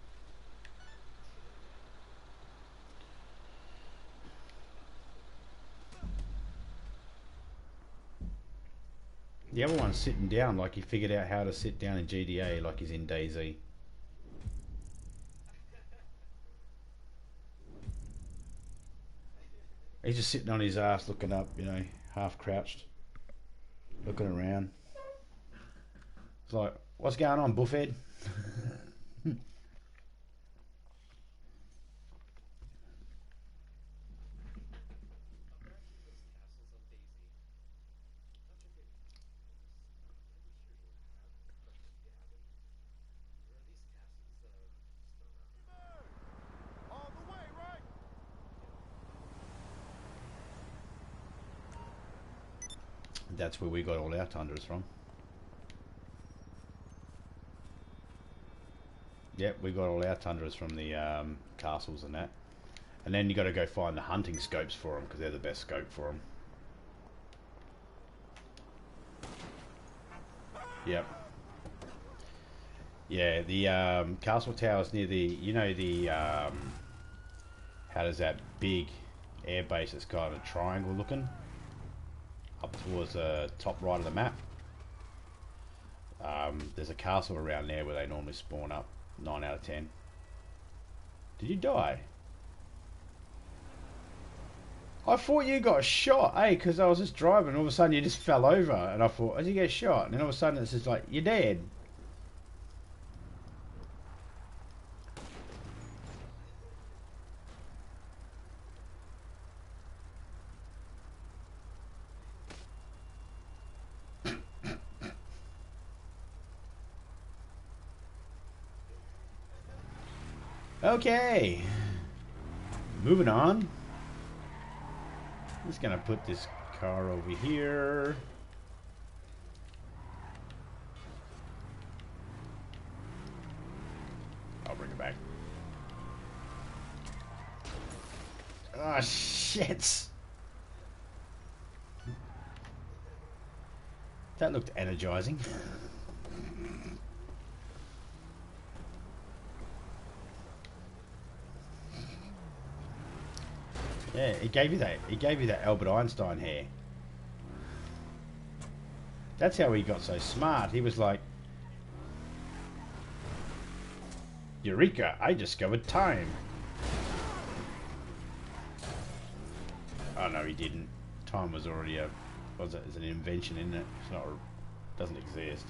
The other one's sitting down like he figured out how to sit down in GDA like he's in DayZ. He's just sitting on his ass looking up, you know, half crouched, looking around. It's like, what's going on, Buffhead? That's where we got all our tundras from. Yep, we got all our tundras from the castles and that. And then you got to go find the hunting scopes for them because they're the best scope for them. Yep. Yeah, the castle towers near the, you know, the how does that big air base that's kind of triangle looking up towards the top right of the map. There's a castle around there where they normally spawn up. 9 out of 10. Did you die? I thought you got shot, eh? Because I was just driving and all of a sudden you just fell over and I thought, did you get shot? And then all of a sudden it's just like, you're dead. Okay, moving on. I'm just gonna put this car over here. I'll bring it back. Oh shit! That looked energizing. Yeah, it gave you that. It gave you that Albert Einstein hair. That's how he got so smart. He was like, "Eureka! I discovered time." Oh no, he didn't. Time was already a, was it? It's an invention, isn't it? It's not. Doesn't exist.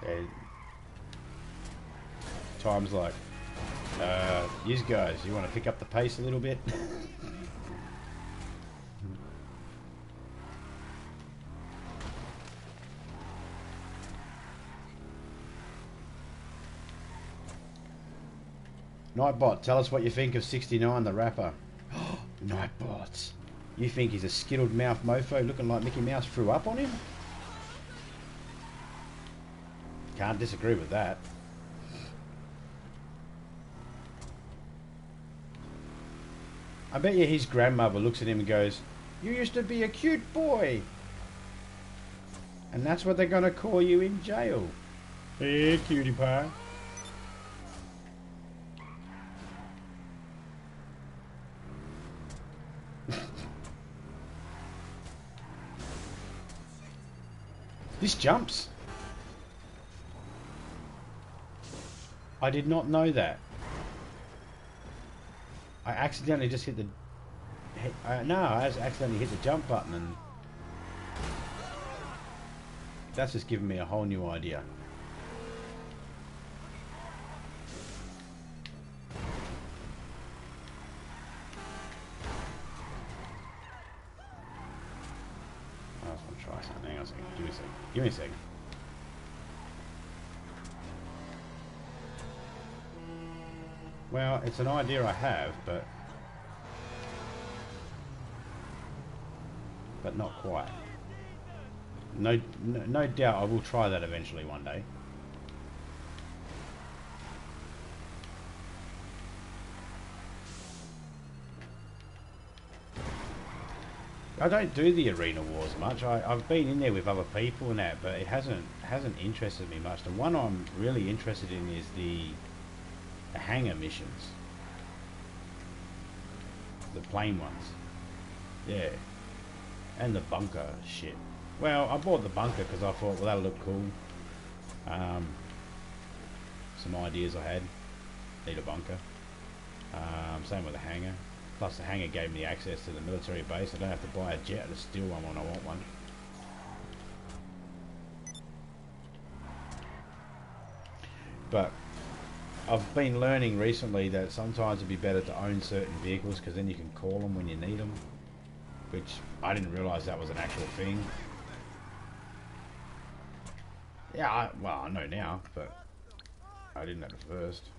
Yeah. Time's like. You guys, you want to pick up the pace a little bit? Nightbot, tell us what you think of 69 the rapper. Nightbot, you think he's a skittled mouth mofo looking like Mickey Mouse threw up on him? Can't disagree with that. I bet you his grandmother looks at him and goes, "You used to be a cute boy." And that's what they're going to call you in jail. Hey, cutie pie. This jumps. I did not know that. I accidentally just hit the... no, I just accidentally hit the jump button and... That's just giving me a whole new idea. want to try something. Hang on a second. Give me a second. Give me a second. Well, it's an idea I have, but not quite. No doubt I will try that eventually one day. I don't do the arena wars much. I've been in there with other people and that, but it hasn't interested me much. The one I'm really interested in is the hangar missions, the plane ones. Yeah, and the bunker shit. Well, I bought the bunker because I thought, well, that'll look cool. Some ideas I had. Need a bunker. Same with the hangar. Plus the hangar gave me access to the military base. I don't have to buy a jet to steal one when I want one. But I've been learning recently that sometimes it'd be better to own certain vehicles because then you can call them when you need them. Which I didn't realise that was an actual thing. Yeah, well, I know now, but I didn't at first.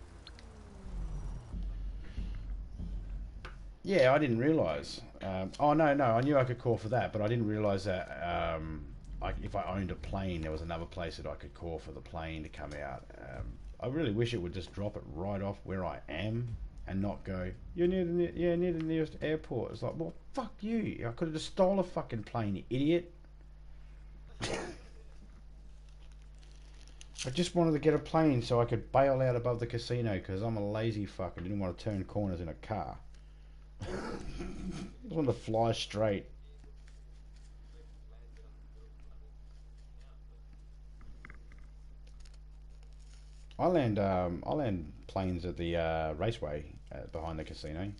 Yeah, I didn't realise. Oh, no, I knew I could call for that, but I didn't realise that if I owned a plane, there was another place that I could call for the plane to come out. I really wish it would just drop it right off where I am and not go, you're near the nearest airport. It's like, well, fuck you. I could have just stole a fucking plane, you idiot. I just wanted to get a plane so I could bail out above the casino because I'm a lazy fuck and didn't want to turn corners in a car. I just wanted to fly straight. I land planes at the raceway behind the casino.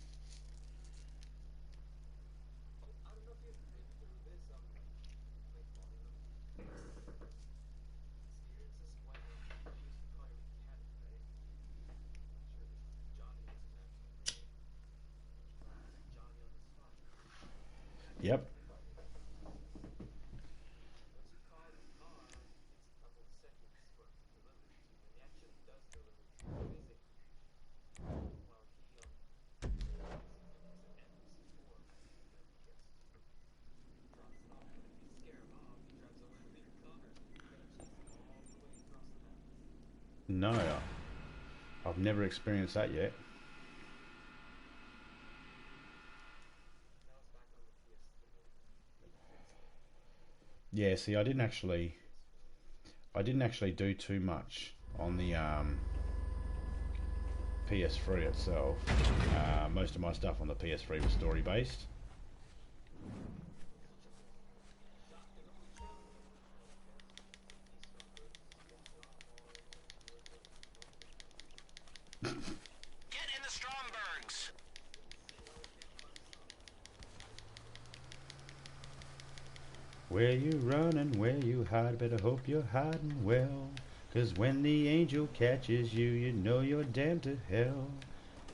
Yep. No, I've never experienced that yet. Yeah, see, I didn't actually do too much on the PS3 itself. Most of my stuff on the PS3 was story based. Get in the Strombergs. Where you running, where you hide, better hope you're hiding well. 'Cause when the angel catches you, you know you're damned to hell.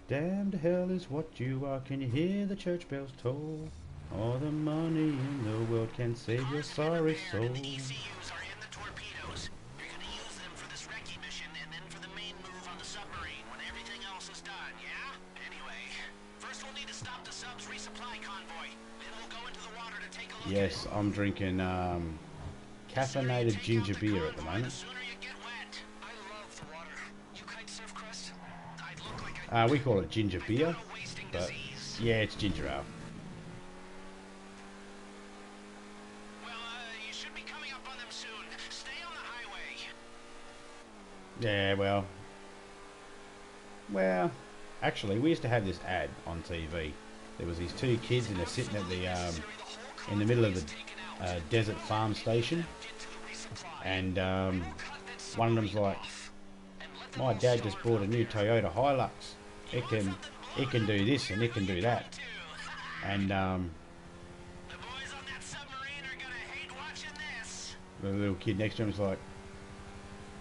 Damned to hell is what you are, can you hear the church bells toll? All the money in the world can save your sorry soul. And the ECUs are in the torpedoes. You're gonna use them for this recce mission and then for the main move on the submarine when everything else is done, yeah? Anyway, first we'll need to stop the sub's resupply convoy. Then we'll go into the water to take a look. Yes, I'm drinking caffeinated ginger beer at the moment. We call it ginger beer, but yeah, it's ginger ale. Well, you should be coming up on them soon. Stay on the highway. Yeah, well, actually, we used to have this ad on TV. There was these two kids and they're sitting at the in the middle of the desert farm station, and one of them's like, my dad just bought a new Toyota Hilux. It can do this and it can do that. And the little kid next to him is like,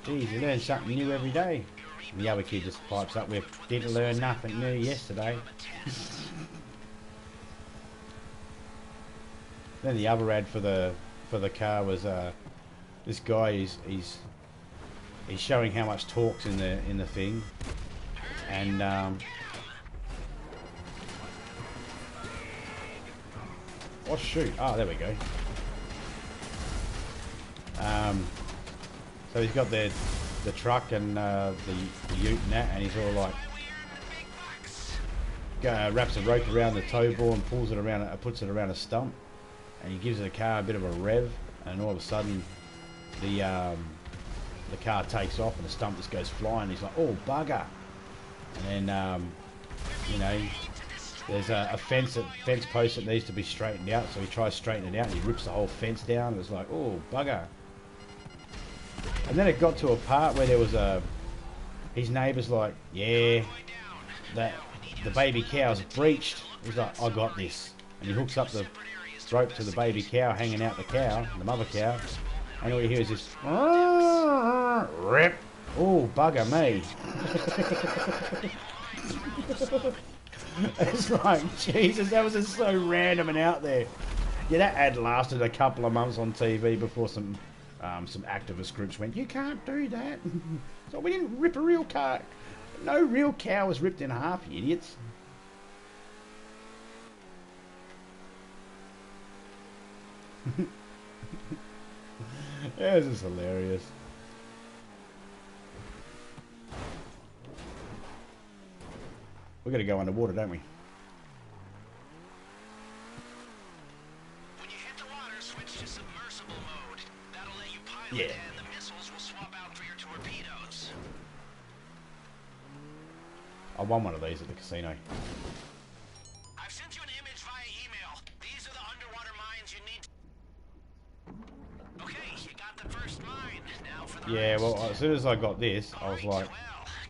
geez, you learn something new every day. And the other kid just pipes up with, didn't learn nothing new yesterday. Then the other ad for the for the car was this guy. He's showing how much torque's in the thing, and oh shoot! Oh, there we go. So he's got the truck and the ute and that, and he's all like, wraps a rope around the tow ball and pulls it around, puts it around a stump, and he gives the car a bit of a rev, and all of a sudden the car takes off and the stump just goes flying. He's like, oh bugger! And then you know, there's a fence post that needs to be straightened out, so he tries straightening it out and he rips the whole fence down. It was like, oh bugger! And then it got to a part where there was his neighbour's like, yeah, that the baby cow's breached. He's like, I got this, and he hooks up the rope to the baby cow hanging out the mother cow, and all you hear is this rip. Oh bugger me! It's like, Jesus, that was just so random and out there. Yeah, that ad lasted a couple of months on TV before some activist groups went, you can't do that. So we didn't rip a real car. No real cow was ripped in half, you idiots. Yeah, this is hilarious. We're going to go underwater, don't we? When you hit the water, switch to submersible mode. That'll let you pilot, Yeah. and the missiles will swap out for your torpedoes. I won one of these at the casino. I've sent you an image via email. These are the underwater mines you need. Okay, you got the first mine. Now for the Yeah, rest. well, as soon as I got this, I was like, Well,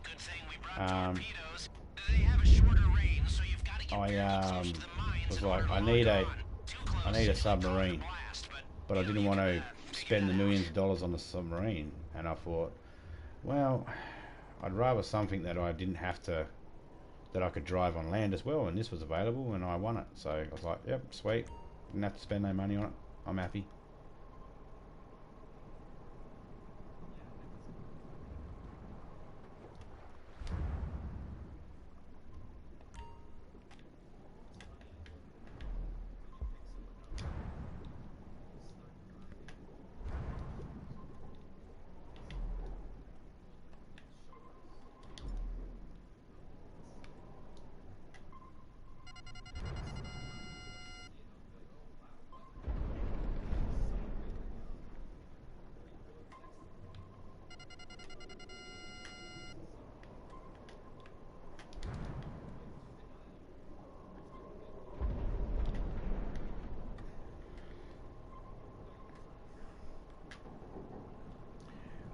good thing we brought torpedoes. They have a shorter range, so you've got to get very close to the mines was in like, order to I lock need on. Too close I need a and you'll submarine, blast, but I didn't want to spend the millions of dollars on a submarine, and I thought, well, I'd rather something that I didn't have to, that I could drive on land as well, and this was available, and I won it. So I was like, yep, sweet, didn't have to spend no money on it. I'm happy.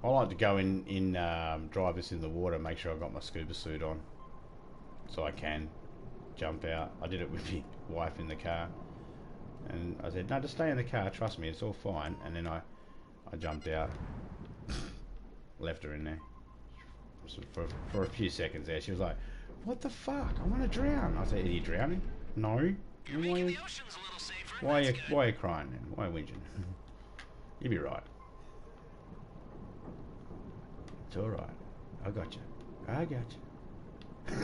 I like to go in drive this in the water, make sure I've got my scuba suit on, so I can jump out. I did it with my wife in the car, and I said, no, just stay in the car, trust me, it's all fine. And then I jumped out, left her in there for a few seconds there. She was like, what the fuck, I want to drown. I said, are you drowning? No. You're Why, making the oceans a little safer. why, That's good. why are you crying then? Why are you whinging? You'll be right. It's all right. I got you. I got you.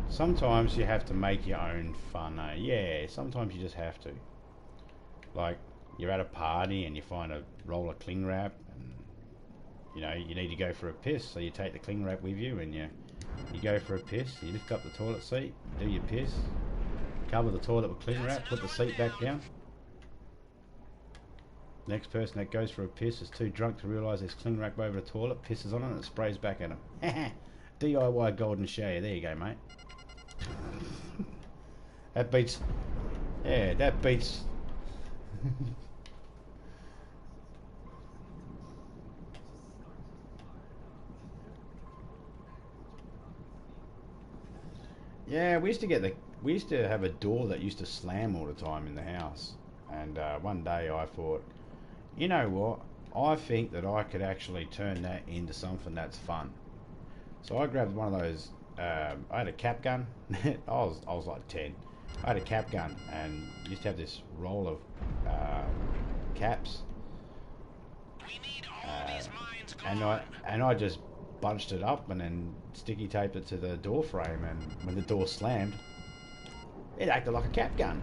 Sometimes you have to make your own fun. Yeah, sometimes you just have to. Like, you're at a party and you find a roll of cling wrap, and you know you need to go for a piss, so you take the cling wrap with you and you go for a piss. You lift up the toilet seat, do your piss. Cover the toilet with cling wrap, put the seat back down. Next person that goes for a piss is too drunk to realise there's cling wrap over the toilet, pisses on it and it sprays back at him. DIY golden shower, there you go, mate. That beats... Yeah, that beats... Yeah, we used to have a door that used to slam all the time in the house, and one day I thought, you know what, I think that I could actually turn that into something that's fun. So I grabbed one of those I had a cap gun. I was like 10. I had a cap gun and used to have this roll of caps. We need all these mines gone. And I just bunched it up and then sticky taped it to the door frame, and when the door slammed, it acted like a cap gun.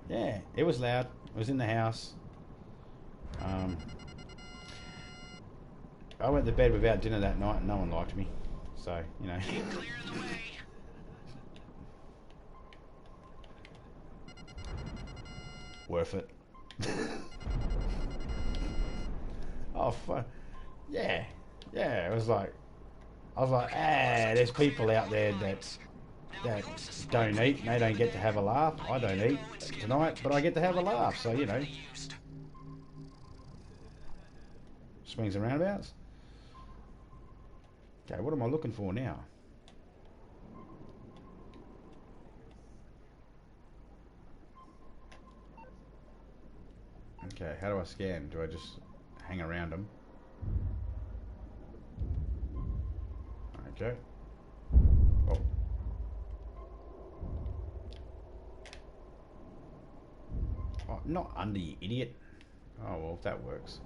Yeah, it was loud. It was in the house. I went to bed without dinner that night and no one liked me. So, you know. Keep clearing the way. Worth it. Oh, fuck. Yeah. Yeah, it was like... I was like, there's people out there that don't eat. They don't get to have a laugh. I don't eat tonight, but I get to have a laugh. So, you know. Swings and roundabouts. Okay, what am I looking for now? Okay, how do I scan? Do I just hang around them? Okay. Oh. Oh, not under, you idiot. Oh, well, if that works.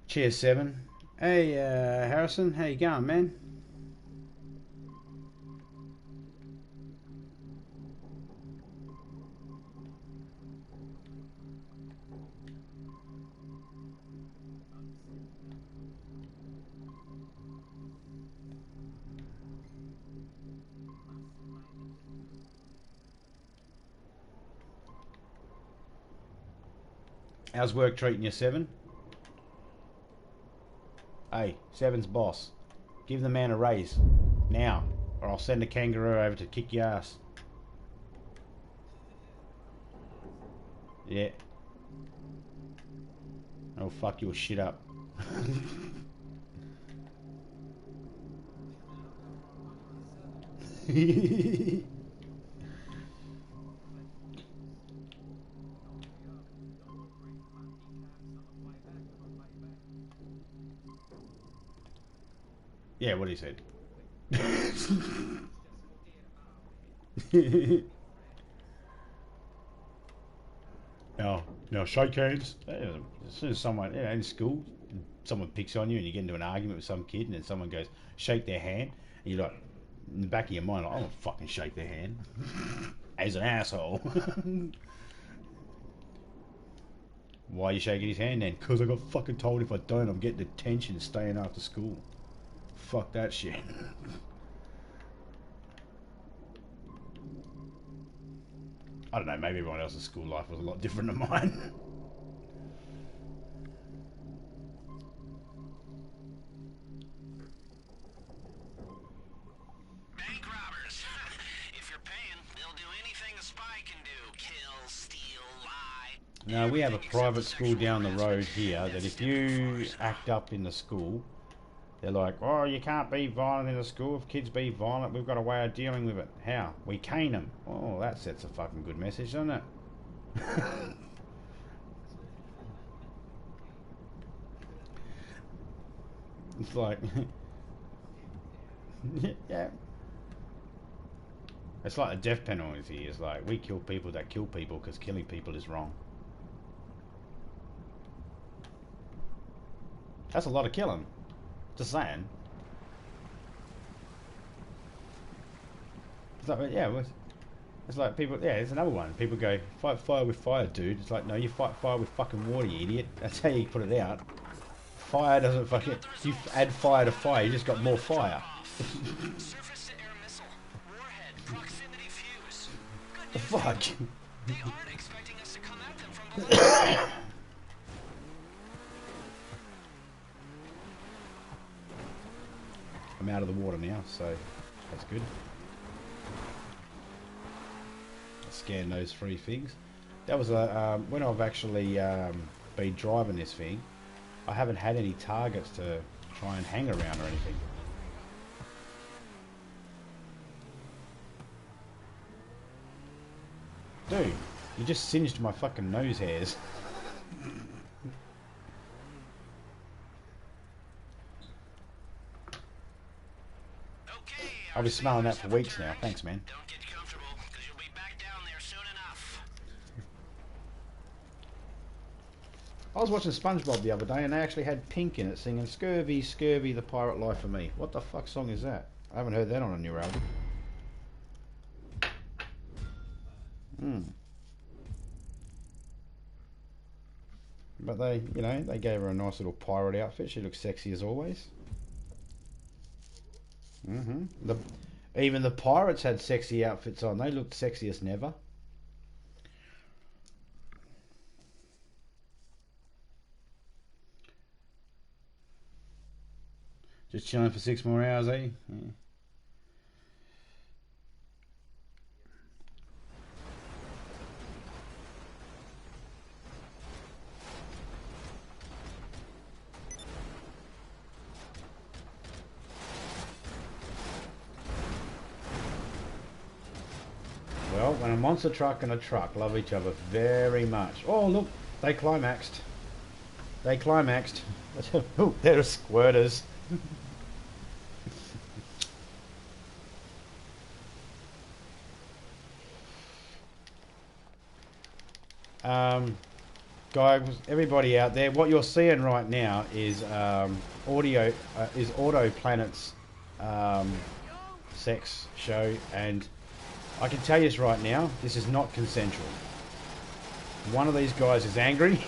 Cheers, 7. Hey, Harrison, how you going, man? How's work treating you, 7? Hey, 7's boss. Give the man a raise. Now, or I'll send a kangaroo over to kick your ass. Yeah. Oh, fuck your shit up. Yeah, what he said. Now shake hands. As soon as someone, in school, someone picks on you and you get into an argument with some kid, and then someone goes, shake their hand, and you're like, in the back of your mind, like, I don't fucking shake their hand. As an asshole. Why are you shaking his hand then? Because I got fucking told if I don't, I'm getting detention staying after school. Fuck that shit. I don't know, maybe everyone else's school life was a lot different than mine. Bank robbers. If you're paying, they'll do anything a spy can do. Kill, steal, lie. Now, we have a private school down the road here that if you act up in the school, they're like, oh, you can't be violent in the school. If kids be violent, we've got a way of dealing with it. How? We cane them. Oh, that sets a fucking good message, doesn't it? It's like... yeah. It's like a death penalty. It's like, we kill people that kill people because killing people is wrong. That's a lot of killing. Just saying. It's like, yeah, it's like people, yeah, it's another one. People go, fight fire with fire, dude. It's like, no, you fight fire with fucking water, you idiot. That's how you put it out. Fire doesn't fucking, if you add fire to fire, you just got more fire. Surface to air missile. Warhead. Proximity fuse. The fuck? They aren't expecting us to come at them from below. I'm out of the water now, so that's good. I'll scan those 3 things. That was a when I've actually been driving this thing, I haven't had any targets to try and hang around or anything. Dude, you just singed my fucking nose hairs. Okay, I'll be smelling that for weeks now. Thanks, man. don't get comfortable, because you'll be back down there soon enough. I was watching SpongeBob the other day and they actually had Pink in it singing Scurvy, Scurvy, the Pirate Life of Me. What the fuck song is that? I haven't heard that on a new album. But they, you know, they gave her a nice little pirate outfit. She looks sexy as always. Even the pirates had sexy outfits on. They looked sexy as never. Just chilling for 6 more hours, eh? Yeah. Well, when a monster truck and a truck love each other very much. Oh, look, they climaxed. They climaxed. Oh, they're squirters. Guys, everybody out there, what you're seeing right now is Auto Planet's sex show, and I can tell you this right now, this is not consensual. One of these guys is angry.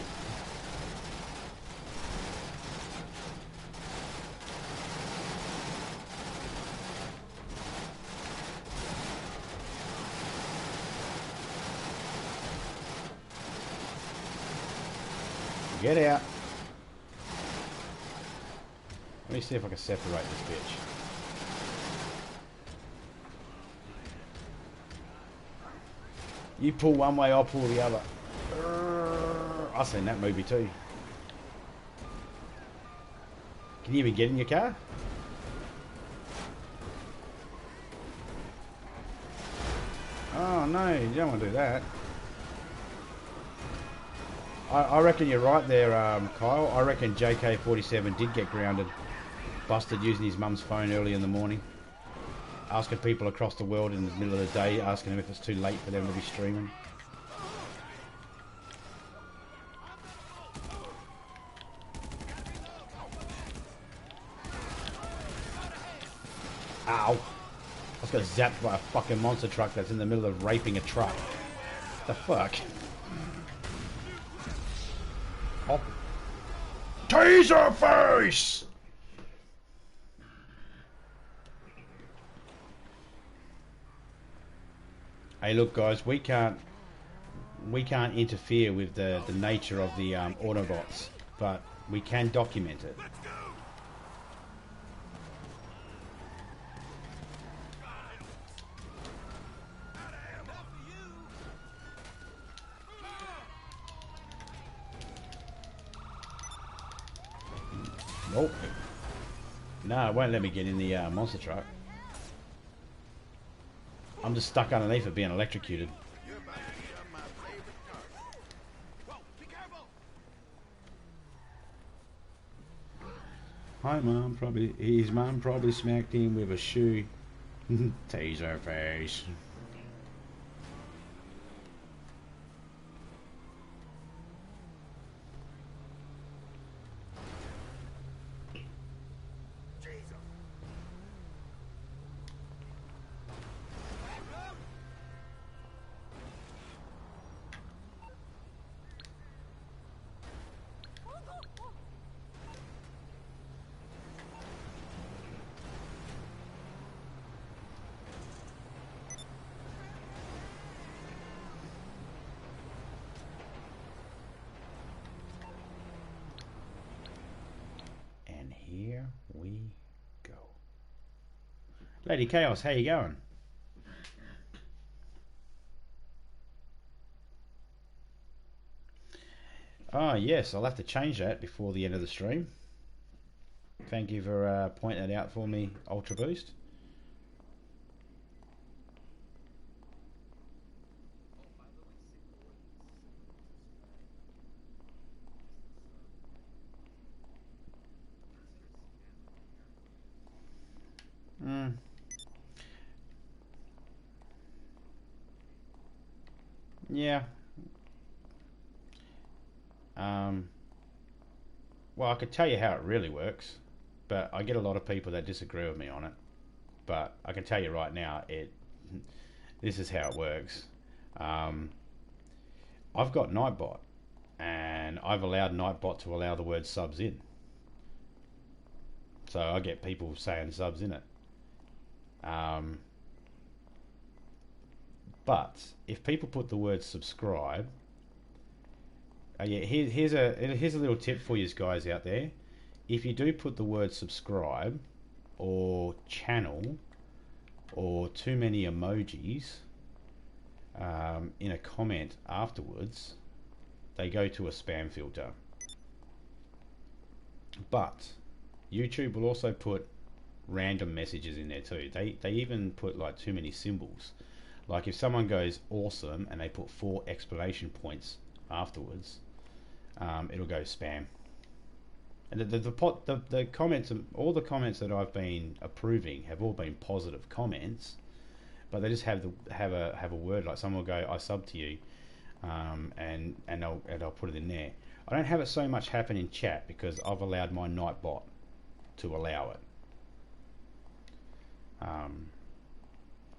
Get out. Let me see if I can separate this bitch. You pull one way, I'll pull the other. I've seen that movie too. Can you even get in your car? Oh no, you don't want to do that. I reckon you're right there, Kyle. I reckon JK-47 did get grounded. Busted using his mum's phone early in the morning. Asking people across the world in the middle of the day, asking them if it's too late for them to be streaming. Ow! I just got zapped by a fucking monster truck that's in the middle of raping a truck. What the fuck? Oh. Taser face! Hey, look, guys, we can't interfere with the nature of the Autobots, but we can document it. Nope. No, it won't let me get in the monster truck. I'm just stuck underneath it being electrocuted. Hi, Mom. His mom probably smacked him with a shoe. Taser face. Here we go. Lady Chaos, how you going? Ah, yes, I'll have to change that before the end of the stream. Thank you for pointing that out for me, Ultra Boost. Yeah. Well, I could tell you how it really works, but I get a lot of people that disagree with me on it. But I can tell you right now, this is how it works. I've got Nightbot, and I've allowed Nightbot to allow the word subs in. So I get people saying subs in it. But if people put the word subscribe, yeah, here's a little tip for you guys out there. If you do put the word subscribe or channel or too many emojis in a comment afterwards, they go to a spam filter. But YouTube will also put random messages in there too. They even put like too many symbols. Like if someone goes awesome and they put 4 exclamation points afterwards, it'll go spam. And the comments, all the comments that I've been approving have all been positive comments, but they just have a word like someone will go, "I sub to you," and I'll put it in there. I don't have it so much happen in chat because I've allowed my Nightbot to allow it.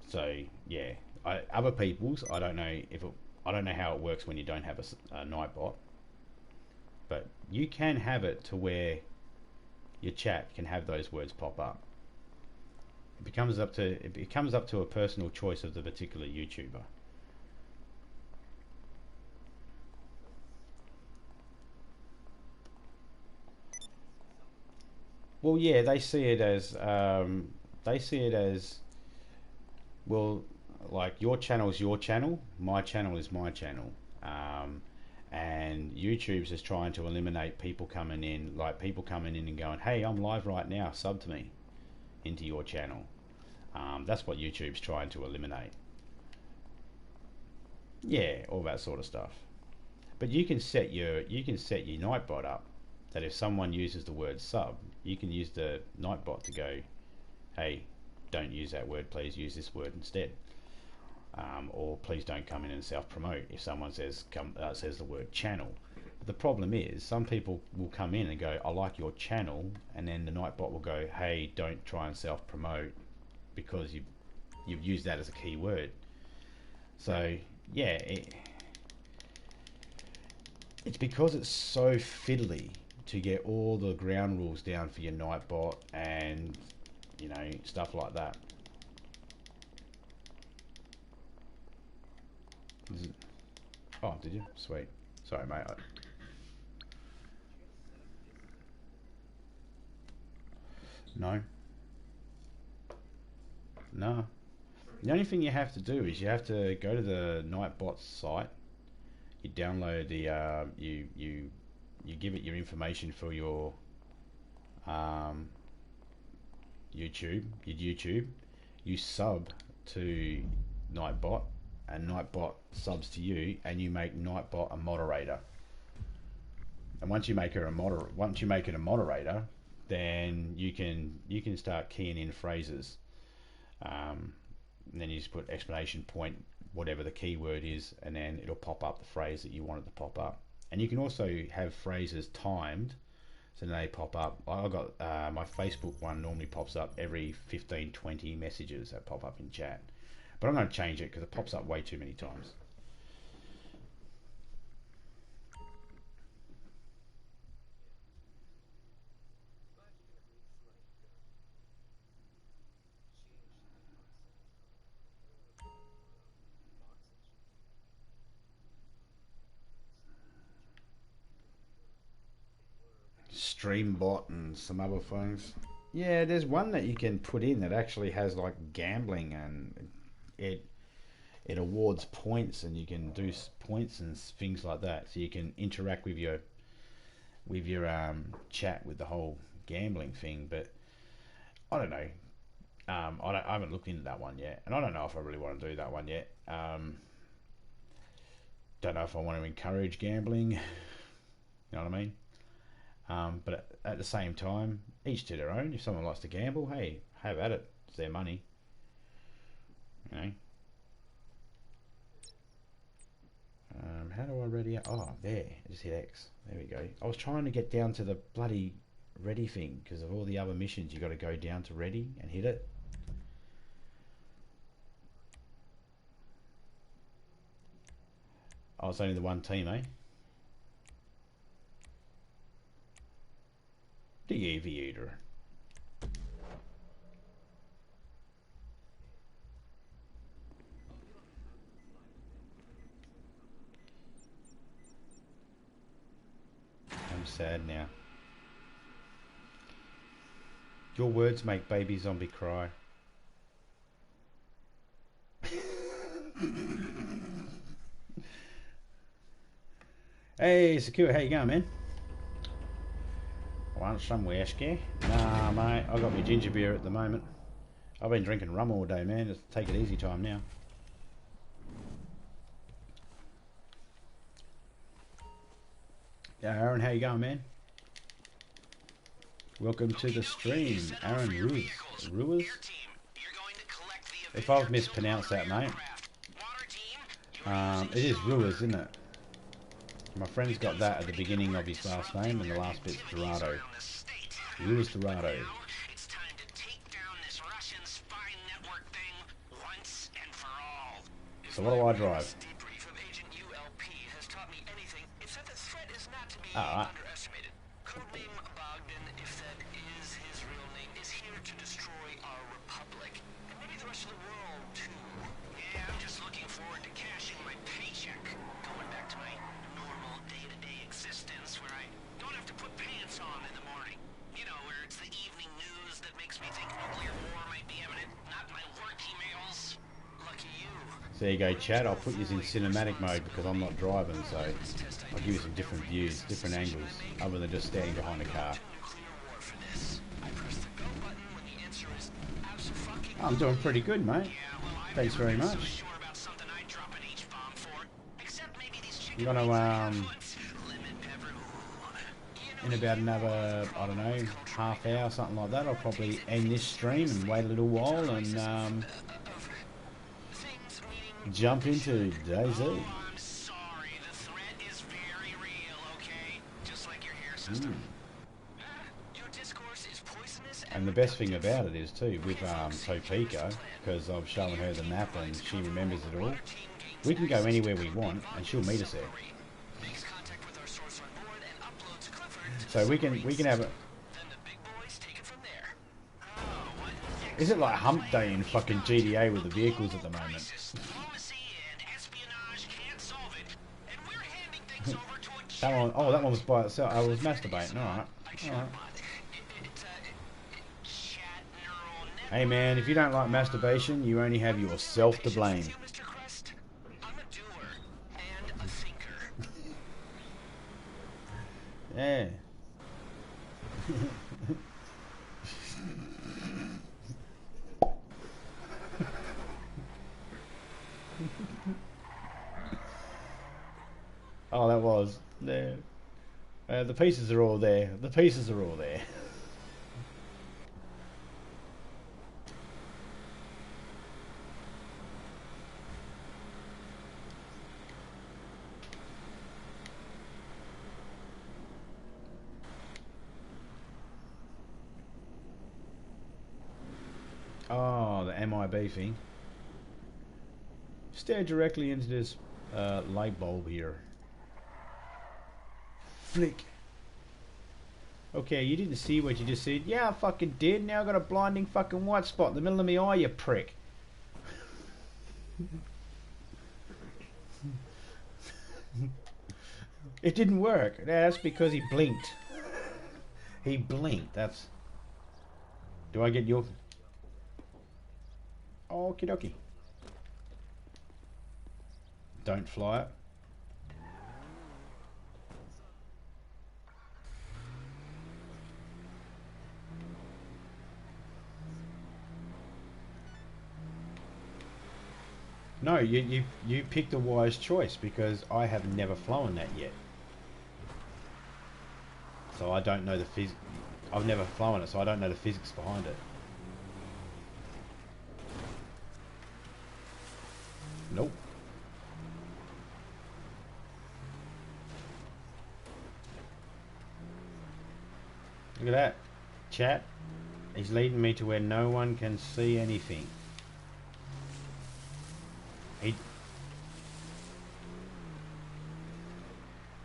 So yeah, other people's I don't know I don't know how it works when you don't have a Nightbot, but you can have it to where your chat can have those words pop up. It becomes up to a personal choice of the particular YouTuber. Well, yeah, they see it as well, like your channel is your channel, my channel is my channel, and YouTube's just trying to eliminate people coming in and going, "Hey, I'm live right now, sub to me," into your channel. That's what YouTube's trying to eliminate. Yeah, all that sort of stuff. But you can set your Nightbot up that if someone uses the word sub, you can use the Nightbot to go, "Hey, don't use that word, please use this word instead," or please don't come in and self-promote if someone says the word channel. But the problem is some people will come in and go, "I like your channel," and then the Nightbot will go, "Hey, don't try and self-promote because you've used that as a key word." So yeah, it's because it's so fiddly to get all the ground rules down for your Nightbot and stuff like that. Oh, did you? Sweet. Sorry, mate. No. No. The only thing you have to do is you have to go to the Nightbot site. You download the you give it your information for your YouTube. You sub to Nightbot, and Nightbot subs to you, and you make Nightbot a moderator. And once you make it a moderator, then you can start keying in phrases. And then you just put exclamation point, whatever the keyword is, and then it'll pop up the phrase that you want it to pop up. And you can also have phrases timed, so they pop up. I got my Facebook one normally pops up every 15-20 messages that pop up in chat, but I'm going to change it because it pops up way too many times. Streambot and some other things. Yeah, there's one that you can put in that actually has like gambling, and it awards points, and you can do points and things like that. So you can interact with your chat with the whole gambling thing. But I don't know. I haven't looked into that one yet, and I don't know if I really want to do that one yet. Don't know if I want to encourage gambling. You know what I mean? But at the same time, each to their own. If someone likes to gamble, hey, have at it. It's their money. You know. How do I ready up? Oh, there. I just hit X. There we go. I was trying to get down to the bloody ready thing because of all the other missions. You got to go down to ready and hit it. Oh, it's only the one team, eh? The Aviator. I'm sad now. Your words make baby zombie cry. Hey, Secure, how you going, man? Want some whiskey? Nah, mate, I got my ginger beer at the moment. I've been drinking rum all day, man. Just take it easy time now. Yeah, Aaron, how you going, man? Welcome to the stream, Aaron Ruiz. If I've mispronounced that, mate, it is Ruiz, isn't it? My friend's got that at the beginning of his last name, and the last bit's Dorado. Ruiz Dorado. So what do I drive? Alright. So there you go, chat. I'll put you in cinematic mode because I'm not driving, so I'll give you some different views, different angles, other than just standing behind a car. I'm doing pretty good, mate. Thanks very much. I'm gonna, in about another, I don't know, half hour, something like that, I'll probably end this stream and wait a little while and, jump into DayZ. And the best thing about it is too, with Topeka, because I've shown her the map and she remembers it all, we can go anywhere we want and she'll meet us there. So we can have it. Is it like hump day in fucking GTA with the vehicles at the moment? That one, oh, that one was by itself. I was masturbating. Alright. Alright. Hey man, if you don't like masturbation, you only have yourself to blame. Yeah. Oh, that was there. The pieces are all there. The pieces are all there. Oh, the MIB thing. Stare directly into this light bulb here. Flick. Okay, you didn't see what you just said. Yeah, I fucking did. Now I got a blinding fucking white spot in the middle of my eye, you prick. It didn't work. That's because he blinked. He blinked. That's... Do I get your... Okie dokie. Don't fly it. No, you picked a wise choice because I have never flown that yet. So I don't know the I've never flown it, so I don't know the physics behind it. Look at that. Chat. He's leading me to where no one can see anything.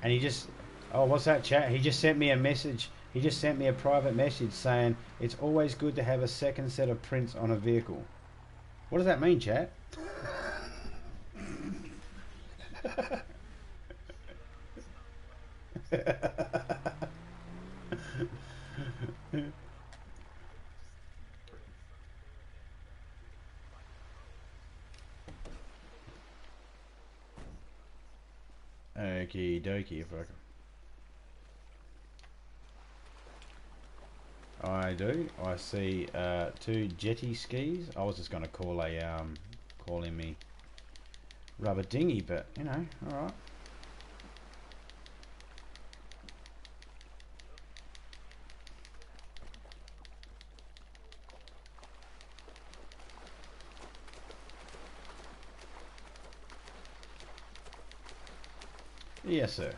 And he just... Oh, what's that, chat? He just sent me a message. He just sent me a private message saying, it's always good to have a second set of prints on a vehicle. What does that mean, chat? Okie dokie. If I do. I see two jetty skis. I was just going to call him me rubber dinghy, but you know, all right. Yes, sir.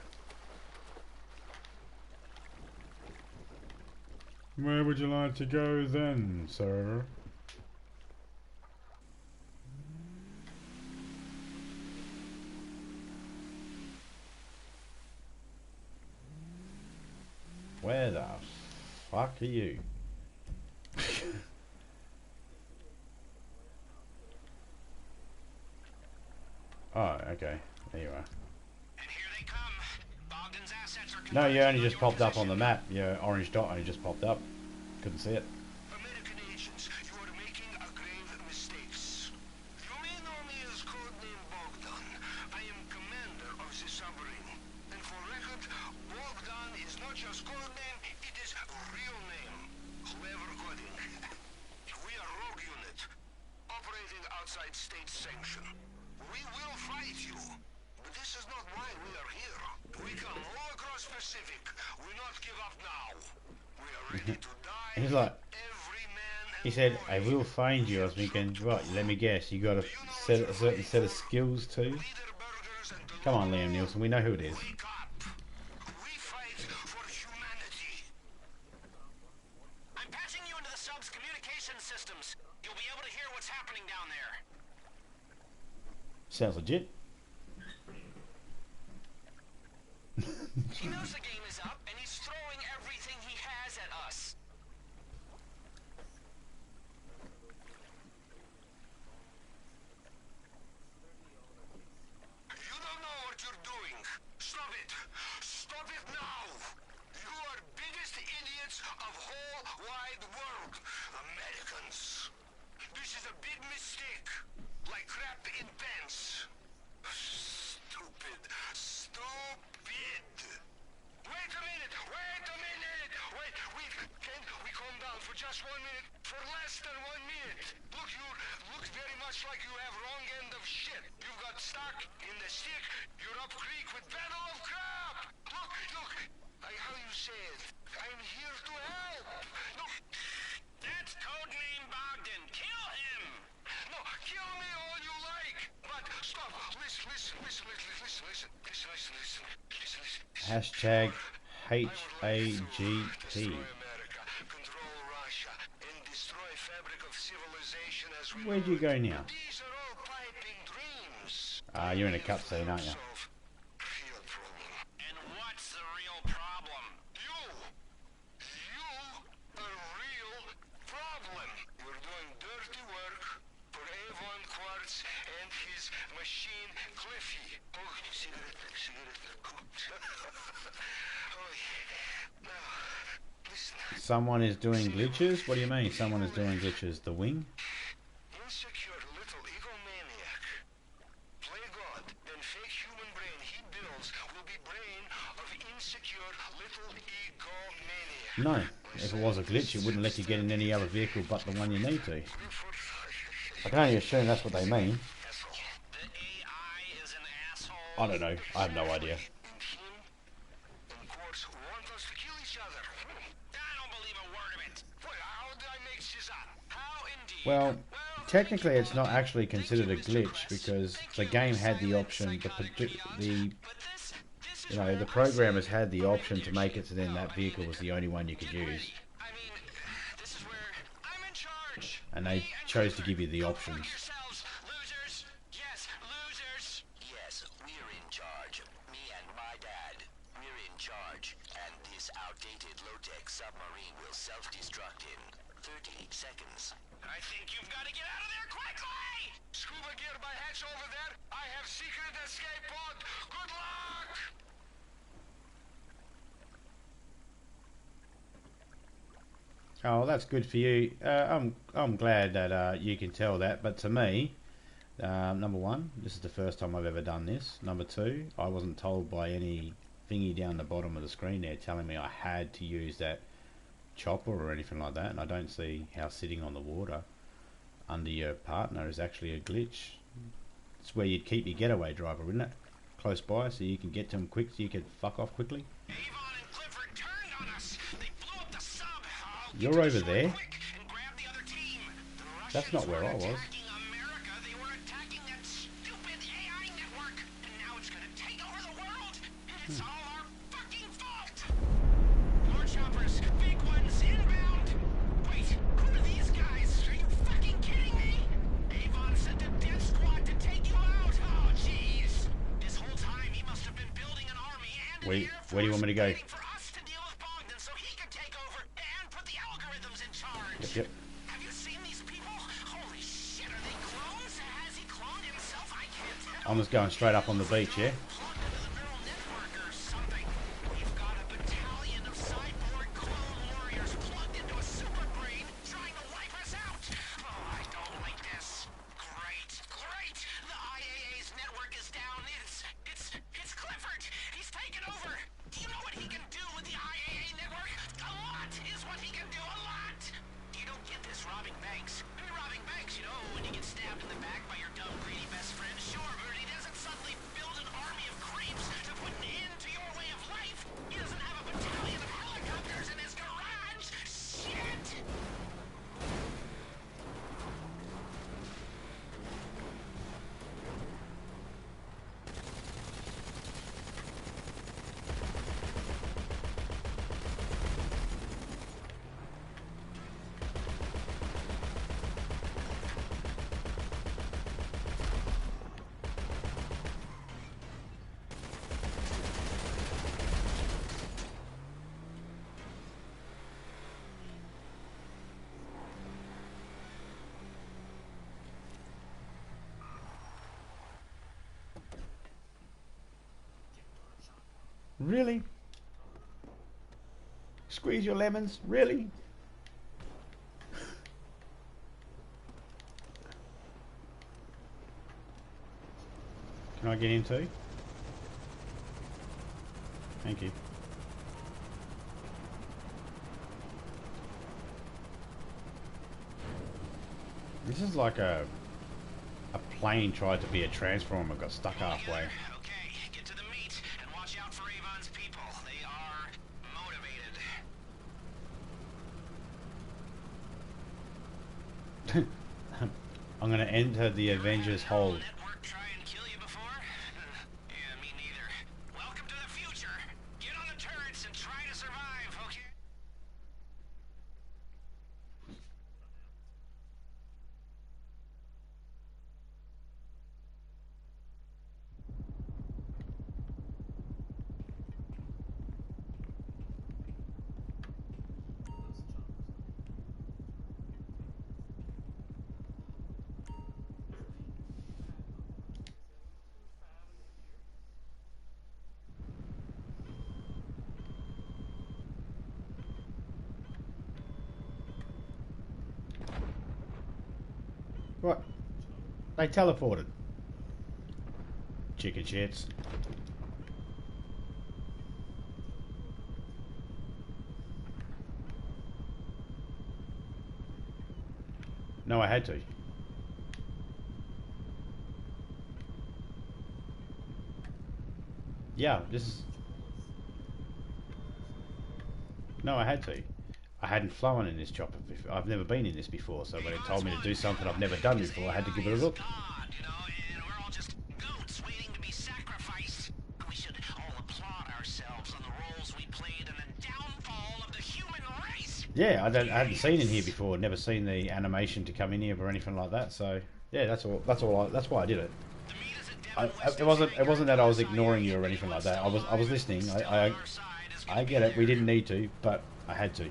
Where would you like to go then, sir? Where the fuck are you? Oh, okay. There you are. And here they come. Bogdan's assets are No, you only just popped up on the map. Your orange dot only just popped up. Couldn't see it. American agents, you are making a grave mistakes. You may know me as codename Bogdan. I am commander of the submarine. And for record, Bogdan is not just codename, it is real name. Clever coding. We are rogue unit, operating outside state sanction. We will fight you, but this is not why we are here. We come all across Pacific. We not give up now. We are ready to die. He's like, Every man and he said, boy. I will find you. I was thinking, right, let me guess, you got a certain set of skills too? Leader burgers and the Come on, Liam Nielsen, we know who it is. wake up. We fight for humanity. I'm patching you into the sub's communication systems. You'll be able to hear what's happening down there. Sounds legit. He knows the game is up, and he's throwing everything he has at us. You don't know what you're doing. Stop it. Stop it now. You are biggest idiots of whole wide world, Americans. This is a big mistake. Like crap in pants. Stupid. Stupid. Wait a minute. Wait a minute. Wait. Can we calm down for just 1 minute? For less than 1 minute. Look, you look very much like you have wrong end of shit. You've got stuck in the stick. You're up creek with battle of crap. Look. How you say it? I'm here to help. Look. That's codename Bogdan. Kill him. No, kill me all you like. But stop. Listen. Hashtag HAGP. Destroy America, control Russia, and destroy fabric of civilization as we Where'd you go now? These are all piping dreams. Ah, you're in a cutscene, aren't you? Solve real problem. And what's the real problem? You a real problem. You're doing dirty work for Avon Quartz and his machine Cliffy. Oh, cigarette. Oh, now, listen. Someone is doing glitches? What do you mean someone is doing glitches? The wing? Insecure little egomaniac. Play God, then fake human brain he builds will be brain of insecure little egomaniac. No. If it was a glitch, it wouldn't let you get in any other vehicle but the one you need to. I can only assume that's what they mean. The AI is an asshole. I don't know. I have no idea. And him and Quartz want us to kill each other. I don't believe a word of it. Well, how did I make this up? How indeed? Well, technically it's not actually considered a glitch because the game had the option, the But this You know, the programmers had the option to make it so then that vehicle was the only one you could use. I mean, this is where I'm in charge. And they chose to give you the options. Yourselves, losers. Yes, losers. Yes, we're in charge. Me and my dad. We're in charge. And this outdated low-tech submarine will self-destruct in 30 seconds. I think you've got to get out of there quickly! Scuba gear by hatch over there. I have secret escape pod. Good luck! Oh, that's good for you. I'm glad that you can tell that. But to me, number one, this is the first time I've ever done this. Number two, I wasn't told by any thingy down the bottom of the screen there telling me I had to use that chopper or anything like that. And I don't see how sitting on the water under your partner is actually a glitch. It's where you'd keep your getaway driver, isn't it? Close by so you can get to him quick so you can fuck off quickly. You're over there. That's not where I was. Where do you want me to go? Yep. Have you seen these people? Holy shit, are they clones? Has he cloned himself? I can't tell. I'm just going straight up on the beach, yeah? Plugged into the neural network or something. We've got a battalion of cyborg clone warriors plugged into a super brain trying to wipe us out. Oh, I don't like this. Great, great. The IAA's network is down. It's Clifford. He's taken over. Do you know what he can do with the IAA network? A lot is what he can do. A lot. You don't get this robbing banks. Robbing banks, you know, when you get stabbed in the back by your dumb, greedy best friend. Sure, but he doesn't suddenly build an army of creeps to put an end to your way of life. He doesn't have a battalion of helicopters in his garage. Shit! Really? Squeeze your lemons? Really? Can I get in too? Thank you. This is like a plane tried to be a transformer, got stuck halfway. Okay, get to the meat and watch out for Avon's people. They are motivated. I'm gonna enter the Avengers hold. Network try and kill you before? Yeah, me neither. Welcome to the future. Get on the turrets and try to survive, okay? What? They teleported. Chicken shits. No, I had to. Yeah, this is... No, I had to. I hadn't flown in this chopper before. I've never been in this before, so when it told me to do something I've never done before, I had to give it a look. God, you know, and we're all just goats waiting to be sacrificed. We should all applaud Yeah, I hadn't seen in here before. Never seen the animation to come in here or anything like that. So yeah, that's all. That's why I did it. It wasn't that I was ignoring you or anything like that. I was listening. I get it. We didn't need to, but I had to.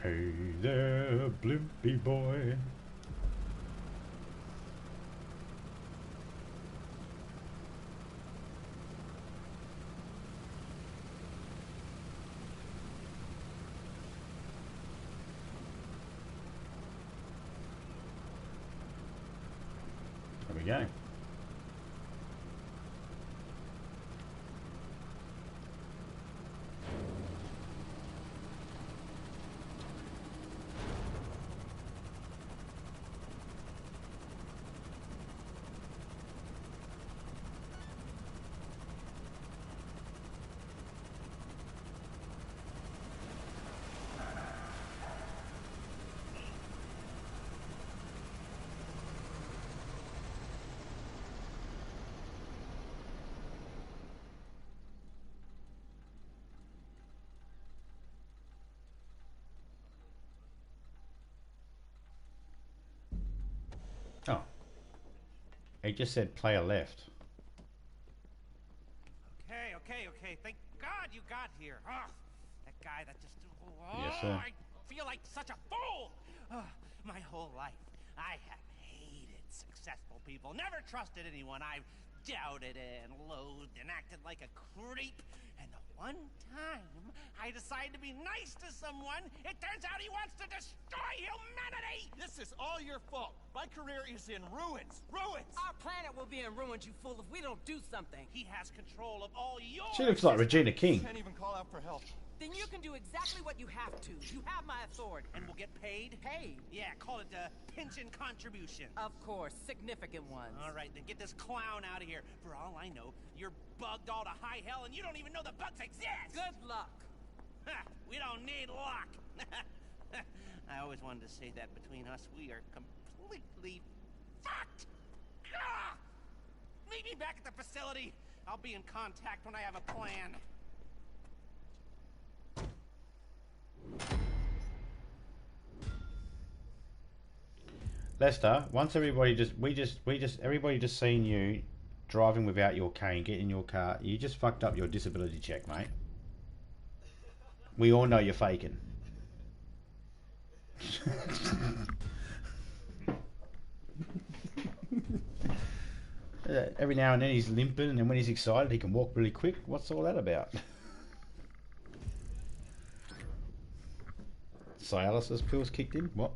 Hey there, Blimpy boy. There we go. Oh. It just said player left. Okay. Thank God you got here. Oh, that guy that just... Oh, Yes, sir. I feel like such a fool. Oh, my whole life, I have hated successful people. Never trusted anyone. I've doubted and loathed and acted like a creep. And the one time I decide to be nice to someone, it turns out he wants to destroy humanity! This is all your fault. My career is in ruins. Ruins! Our planet will be in ruins, you fool, if we don't do something. He has control of all your... She looks like Regina King. Can't even call out for help. Then you can do exactly what you have to. You have my authority. And we'll get paid? Paid? Yeah, call it a pension contribution. Of course, significant ones. All right, then get this clown out of here. For all I know, you're bugged all to high hell and you don't even know the bugs exist! Good luck. Ha, we don't need luck! I always wanted to say that between us, we are completely fucked! Ah! Meet me back at the facility. I'll be in contact when I have a plan. Lester, once everybody everybody just seen you driving without your cane, get in your car, you just fucked up your disability check, mate. We all know you're faking. Every now and then he's limping, and then when he's excited he can walk really quick. What's all that about? Dialysis pills kicked in? What?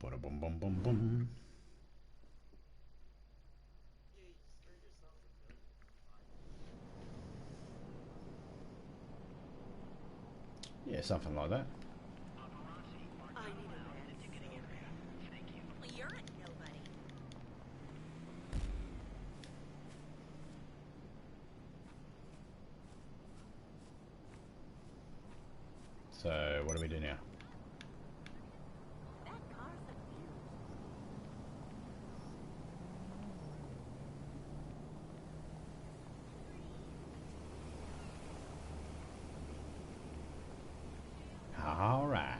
Bada bum bum bum bum. Yeah, something like that. I need a man to get in there. Thank you. Well, you're a nobody. So, what do we do now? That car's a beaut. All right.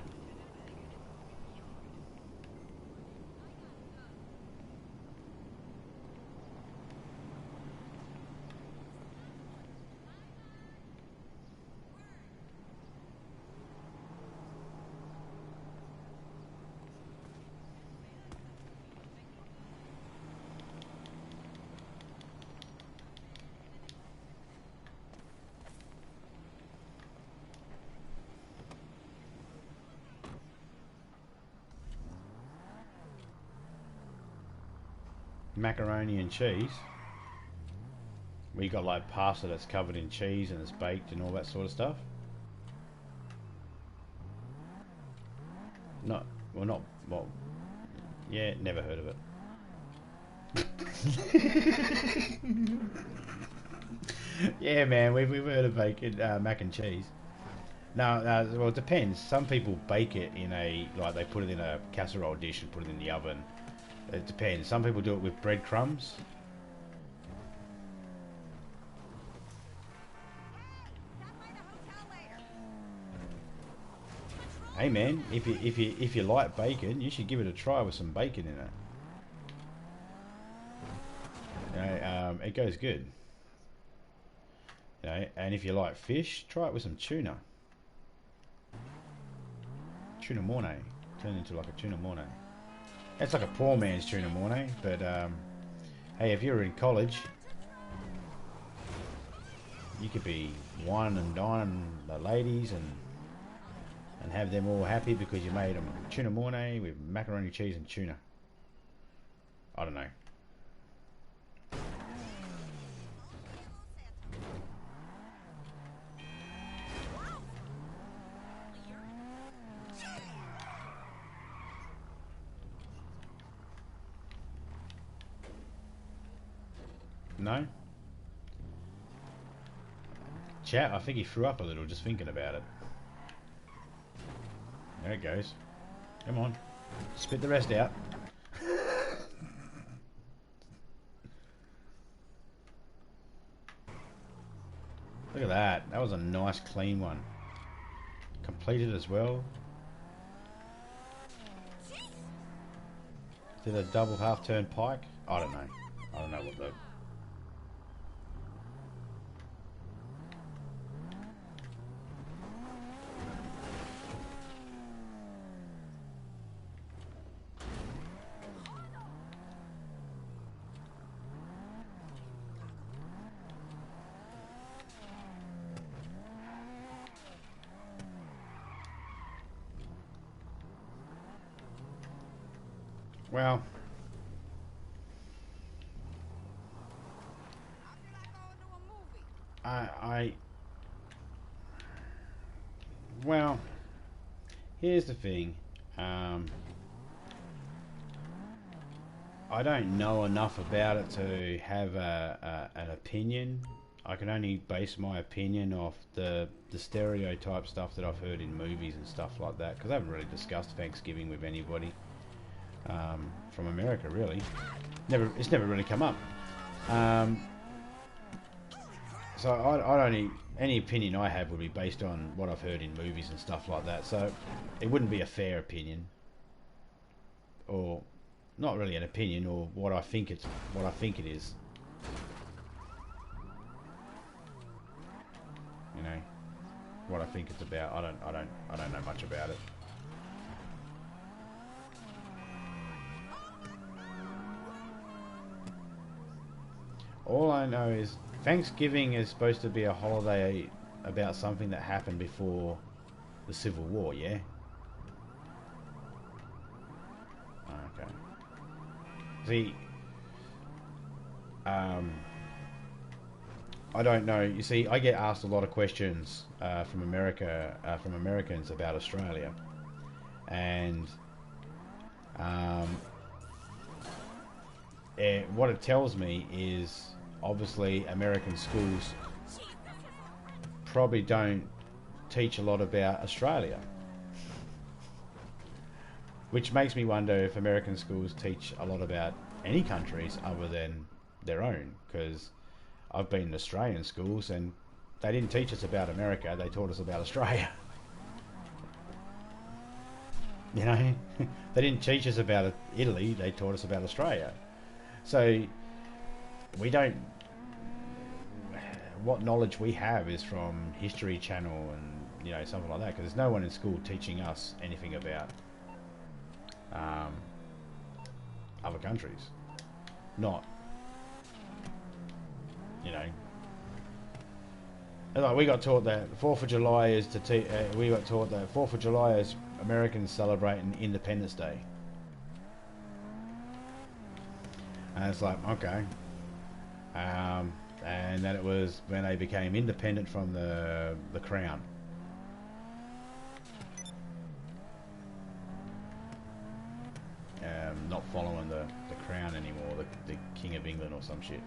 Macaroni and cheese. We got like pasta that's covered in cheese and it's baked and all that sort of stuff. Not Yeah, never heard of it. Yeah, man, we've heard of bacon, mac and cheese. No, well, it depends. Some people bake it in a, like, they put it in a casserole dish and put it in the oven. It depends. Some people do it with breadcrumbs. Hey man, if you like bacon, you should give it a try with some bacon in it. You know, it goes good. You know, and if you like fish, try it with some tuna. Tuna mornay. Turn into like a tuna mornay. It's like a poor man's tuna mornay, but hey, if you're in college, you could be wine and dining the ladies and have them all happy because you made them tuna mornay with macaroni, cheese and tuna. I don't know. No? Chat, I think he threw up a little just thinking about it. There it goes. Come on. Spit the rest out. Look at that. That was a nice clean one. Completed as well. Did a double half turn pike? I don't know. I don't know what the... Well, well, here's the thing. I don't know enough about it to have an opinion. I can only base my opinion off the stereotype stuff that I've heard in movies and stuff like that, because I haven't really discussed Thanksgiving with anybody from America, really. It's never really come up. So I'd only, any opinion I have would be based on what I've heard in movies and stuff like that. So it wouldn't be a fair opinion, or not really an opinion, or what I think it is. You know, what I think it's about. I don't know much about it. All I know is Thanksgiving is supposed to be a holiday about something that happened before the Civil War, yeah? Okay. See, I don't know. You see, I get asked a lot of questions from Americans about Australia, and what it tells me is obviously American schools probably don't teach a lot about Australia, which makes me wonder if American schools teach a lot about any countries other than their own, because I've been in Australian schools and they didn't teach us about America, they taught us about Australia. You know, they didn't teach us about Italy, they taught us about Australia. So we don't, what knowledge we have is from History Channel and, you know, something like that, because there's no one in school teaching us anything about other countries. Not, you know, like we got taught that 4th of July is we got taught that 4th of July is Americans celebrating Independence Day. And it's like, okay. And then it was when they became independent from the crown. not following the crown anymore, the King of England or some shit.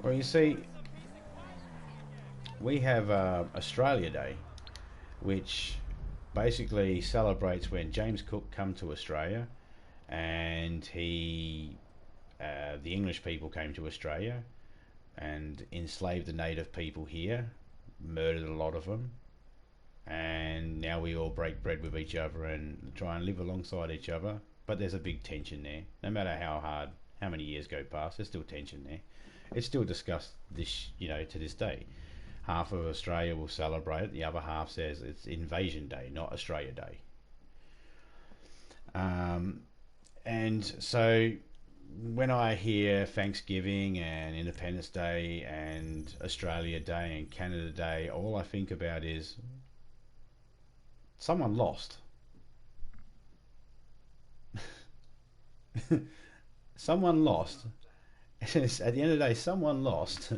Well, you see, we have Australia Day, which basically celebrates when James Cook come to Australia, and the English people came to Australia and enslaved the native people here, murdered a lot of them, and now we all break bread with each other and try and live alongside each other. But there's a big tension there. No matter how many years go past, there's still tension there. It's still discussed this, to this day. Half of Australia will celebrate it. The other half says it's Invasion Day, not Australia Day. And so when I hear Thanksgiving and Independence Day and Australia Day and Canada Day, all I think about is someone lost. Someone lost. At the end of the day, someone lost,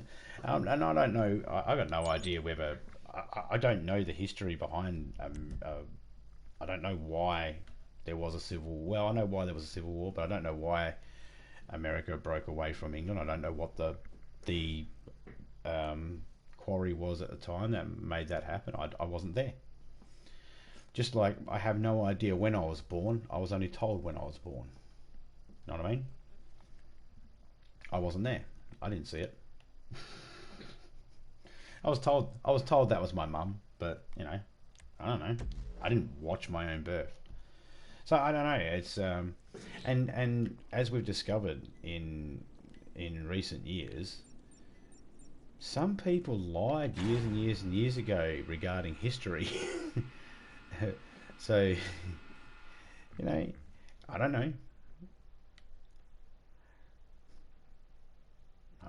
and I don't know. I got no idea whether I don't know the history behind. I don't know why there was a civil war. Well, I know why there was a civil war, but I don't know why America broke away from England. I don't know what the quarry was at the time that made that happen. I wasn't there. Just like I have no idea when I was born. I was only told when I was born. You know what I mean? I wasn't there. I didn't see it. I was told that was my mum, but I don't know. I didn't watch my own birth. So I don't know. It's and as we've discovered in recent years, some people lied years and years and years ago regarding history. So I don't know. I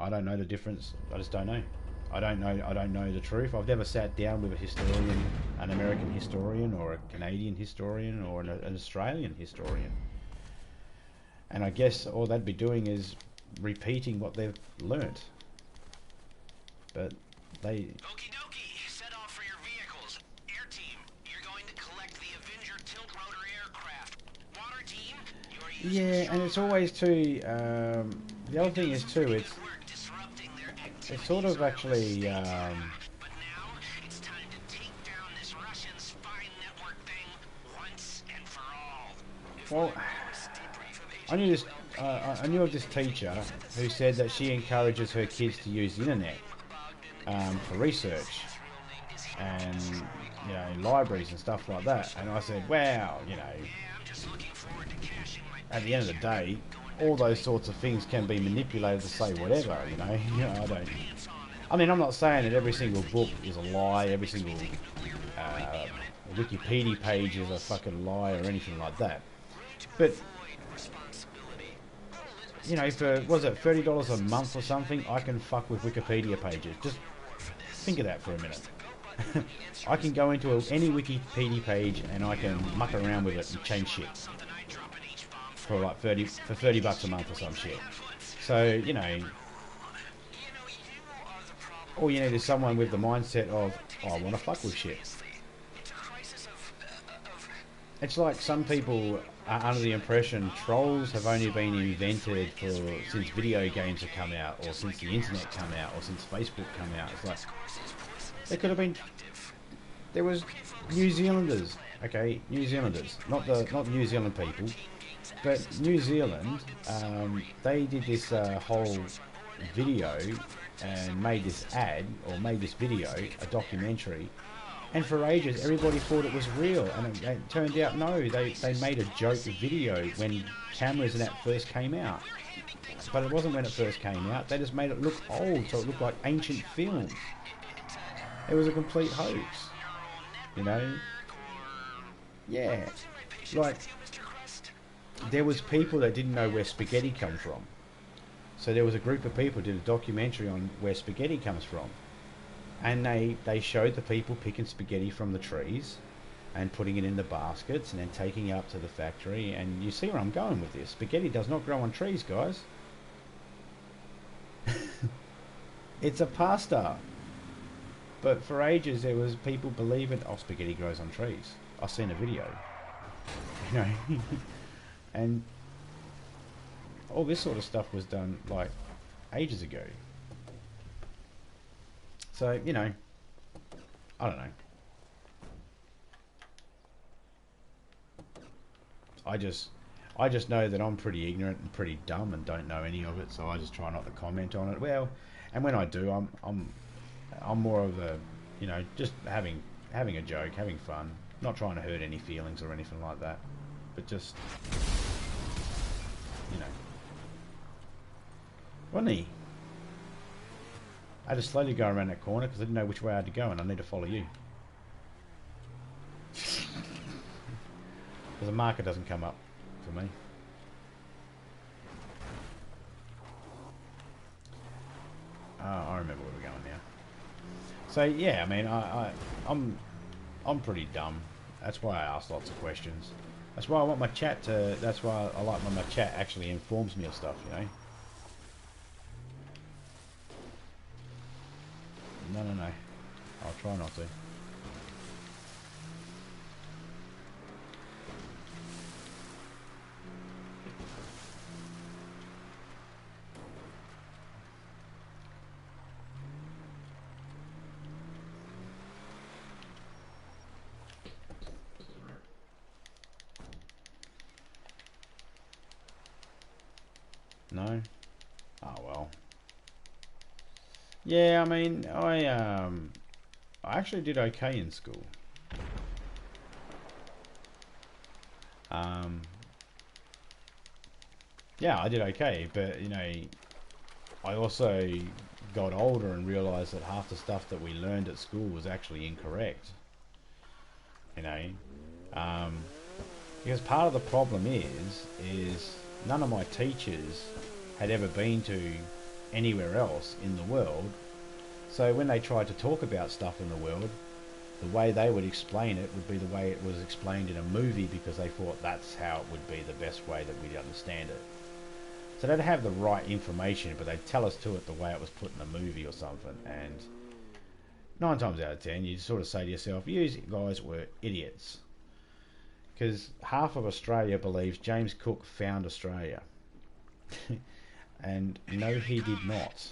don't know the difference. I just don't know. I don't know the truth. I've never sat down with a historian, an American historian, or a Canadian historian, or an Australian historian. And I guess all they'd be doing is repeating what they've learnt. But they... Okie dokie, set off for your vehicles. Air team, you're going to collect the Avenger tilt rotor aircraft. Water team, you're using... Yeah, and it's always too... the other thing is too, it's sort of actually... But now, it's time to take down this Russian spy network thing once and for all. Well, I knew this. I knew of this teacher who said that she encourages her kids to use the internet for research and libraries and stuff like that. And I said, wow, at the end of the day, all those sorts of things can be manipulated to say whatever. I don't. I mean, I'm not saying that every single book is a lie, every single Wikipedia page is a fucking lie or anything like that. But for was it $30 a month or something, I can fuck with Wikipedia pages. Just think of that for a minute. I can go into any Wikipedia page and I can muck around with it and change shit for like $30 a month or some shit. So all you need is someone with the mindset of, I want to fuck with shit. It's like some people are under the impression trolls have only been invented since video games have come out, or since the internet come out, or since Facebook come out. It's like there could have been. There was New Zealanders, okay, New Zealanders, not New Zealand people, but New Zealand. They did this whole video and made this ad or made this video, a documentary, And for ages, everybody thought it was real, and it turned out no. They made a joke video when cameras and that first came out, but it wasn't when it first came out. They just made it look old, so it looked like ancient film. It was a complete hoax, you know. Yeah, like there was people that didn't know where spaghetti come from, so there was a group of people who did a documentary on where spaghetti comes from. And they showed the people picking spaghetti from the trees and putting it in the baskets and then taking it up to the factory. And you see where I'm going with this. Spaghetti does not grow on trees, guys. It's a pasta. But for ages there was people believing, oh, spaghetti grows on trees. I've seen a video. You know? And all this sort of stuff was done like ages ago. So, you know, I don't know. I just know that I'm pretty ignorant and pretty dumb and don't know any of it, so I just try not to comment on it. Well, and when I do, I'm more of a, you know, just having a joke, having fun, not trying to hurt any feelings or anything like that, but just, you know. Wasn't he? I had to slowly go around that corner because I didn't know which way I had to go, and I need to follow you. Because the marker doesn't come up for me. Oh, I remember where we're going now. So yeah, I mean, I'm pretty dumb. That's why I ask lots of questions. That's why I want my chat to. That's why I like when my chat actually informs me of stuff, you know. No. I'll try not to. No? Oh well. Yeah, I mean, I actually did okay in school. Yeah, I did okay, but you know, I also got older and realised that half the stuff that we learned at school was actually incorrect. You know, because part of the problem is none of my teachers had ever been to anywhere else in the world, so when they tried to talk about stuff in the world, the way they would explain it would be the way it was explained in a movie, because they thought that's how it would be the best way that we'd understand it. So they'd have the right information, but they'd tell us to it the way it was put in a movie or something, and 9 times out of 10 you sort of say to yourself, you guys were idiots, because half of Australia believes James Cook found Australia. And no, he did not.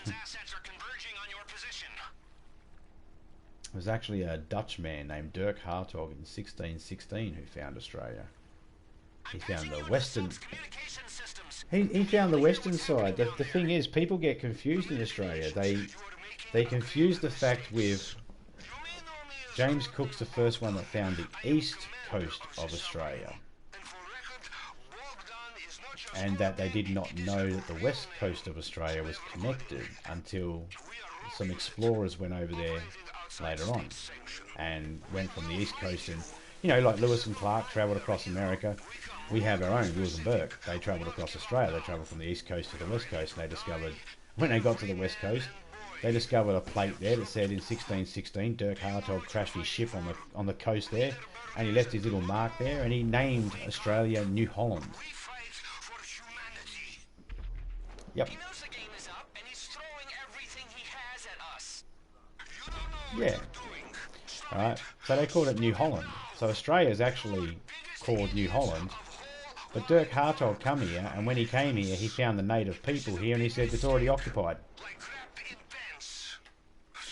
It was actually a Dutch man named Dirk Hartog in 1616 who found Australia. He found the western... He found the western side. The thing is, people get confused in Australia. They confuse the fact with James Cook's the first one that found the east coast of Australia, and that they did not know that the west coast of Australia was connected until some explorers went over there later on and went from the east coast. And you know, like Lewis and Clark travelled across America, we have our own Wills and Burke. They travelled across Australia. They travelled from the east coast to the west coast, and they discovered, when they got to the west coast, they discovered a plate there that said in 1616 Dirk Hartog crashed his ship on the coast there, and he left his little mark there, and he named Australia New Holland. Yep. He knows the game is up, and he's throwing everything he has at us. You don't know what Yeah. you're doing. Stop Alright, so they called it New Holland. So Australia is actually called New Holland. But Dirk Hartog come here, and when he came here, he found the native people here, and he said it's already occupied. like crap in pants.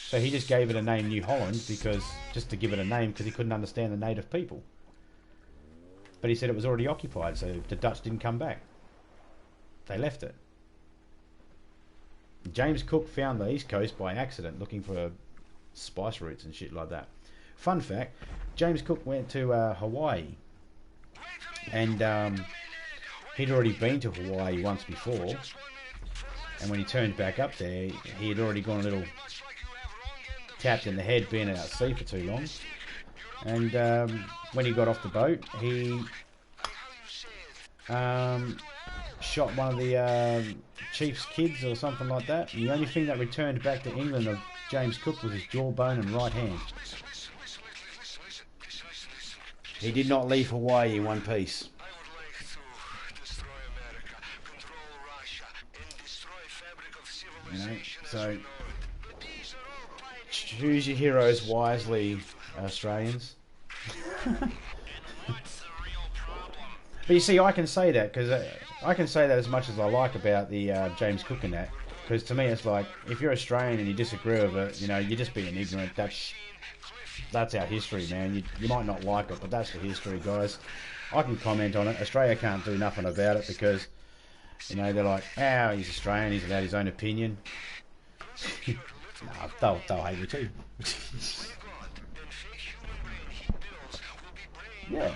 So he just gave it a name New Holland, because just to give it a name, because he couldn't understand the native people. But he said it was already occupied, so the Dutch didn't come back. They left it. James Cook found the east coast by accident, looking for spice roots and shit like that. fun fact, James Cook went to Hawaii, and he'd already been to Hawaii once before, and when he turned back up there, he had already gone a little tapped in the head being out at sea for too long, and when he got off the boat, he shot one of the chief's kids or something like that, and the only thing that returned back to England of James Cook was his jawbone and right hand. He did not leave Hawaii in one piece. You know, so choose your heroes wisely, Australians. But you see, I can say that because I can say that as much as I like about the James Cook and that, because to me it's like, if you're Australian and you disagree with it, you know, you're just being ignorant. That's our history, man. You might not like it, but that's the history, guys. I can comment on it. Australia can't do nothing about it because, you know, they're like, oh, he's Australian, he's allowed his own opinion. No, they'll hate me too. Yeah.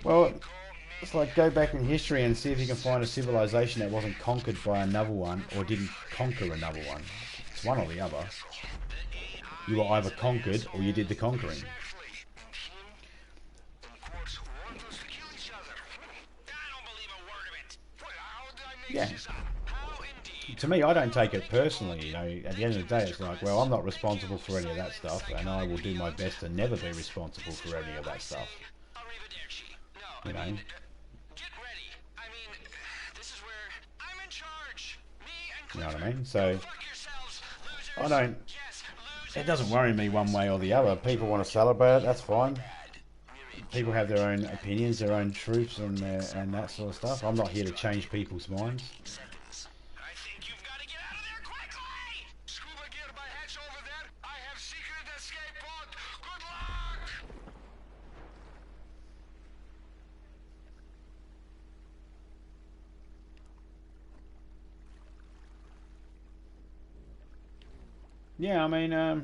Well, it's like, go back in history and see if you can find a civilization that wasn't conquered by another one or didn't conquer another one. It's one or the other. You were either conquered or you did the conquering. Yeah. To me, I don't take it personally. You know, at the end of the day, it's like, well, I'm not responsible for any of that stuff, and I will do my best to never be responsible for any of that stuff. You know. You know what I mean? So I don't. It doesn't worry me one way or the other. People want to celebrate it, that's fine. People have their own opinions, their own truths, and that sort of stuff. I'm not here to change people's minds. Yeah, I mean, I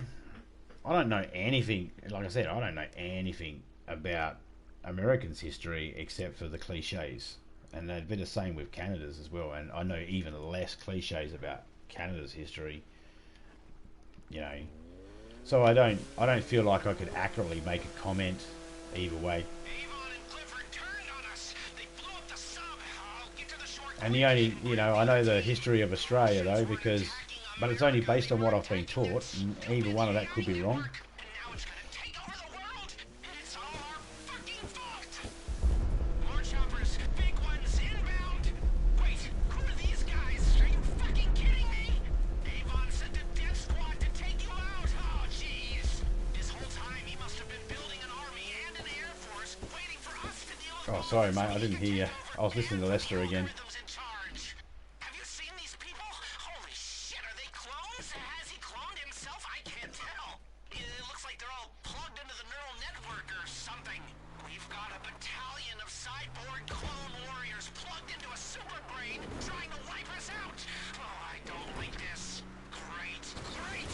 don't know anything, like I said, I don't know anything about Americans' history except for the cliches. And they'd be the same with Canada's as well. And I know even less cliches about Canada's history, you know. So I don't feel like I could accurately make a comment either way. And the only, you know, I know the history of Australia though, because, but it's only based on what I've been taught, and either one of that could be wrong. Oh, sorry, mate, I didn't hear you. I was listening to Lester again. Have you seen these people? Holy shit, are they clones? Has he cloned himself? I can't tell. It looks like they're all plugged into the neural network or something. We've got a battalion of cyborg clone warriors plugged into a super brain trying to wipe us out. Oh, I don't like this. Great, great.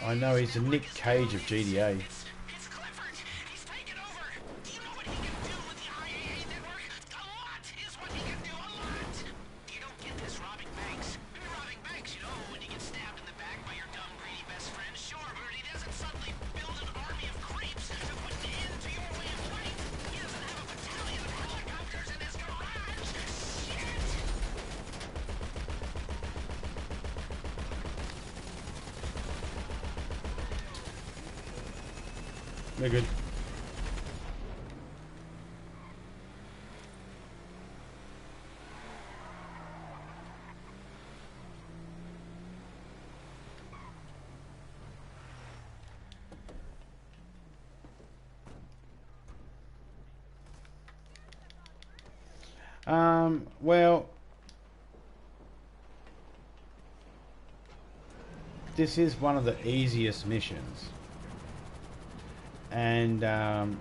I know, he's the Nick Cage of GDA. We're good. Well, this is one of the easiest missions, and that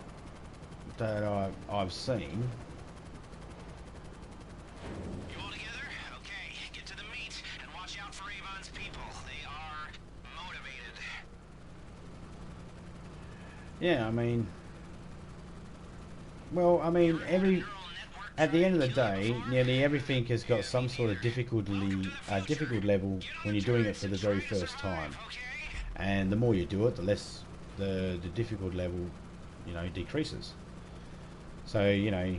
I've seen. You all together? Okay, get to the meat and watch out for Avon's people. They are motivated. yeah, I mean, well, I mean, at the end of the day, nearly everything has got some sort of difficult level when you're doing it for the very first time. And the more you do it, the less the difficult level, you know, decreases. So, you know,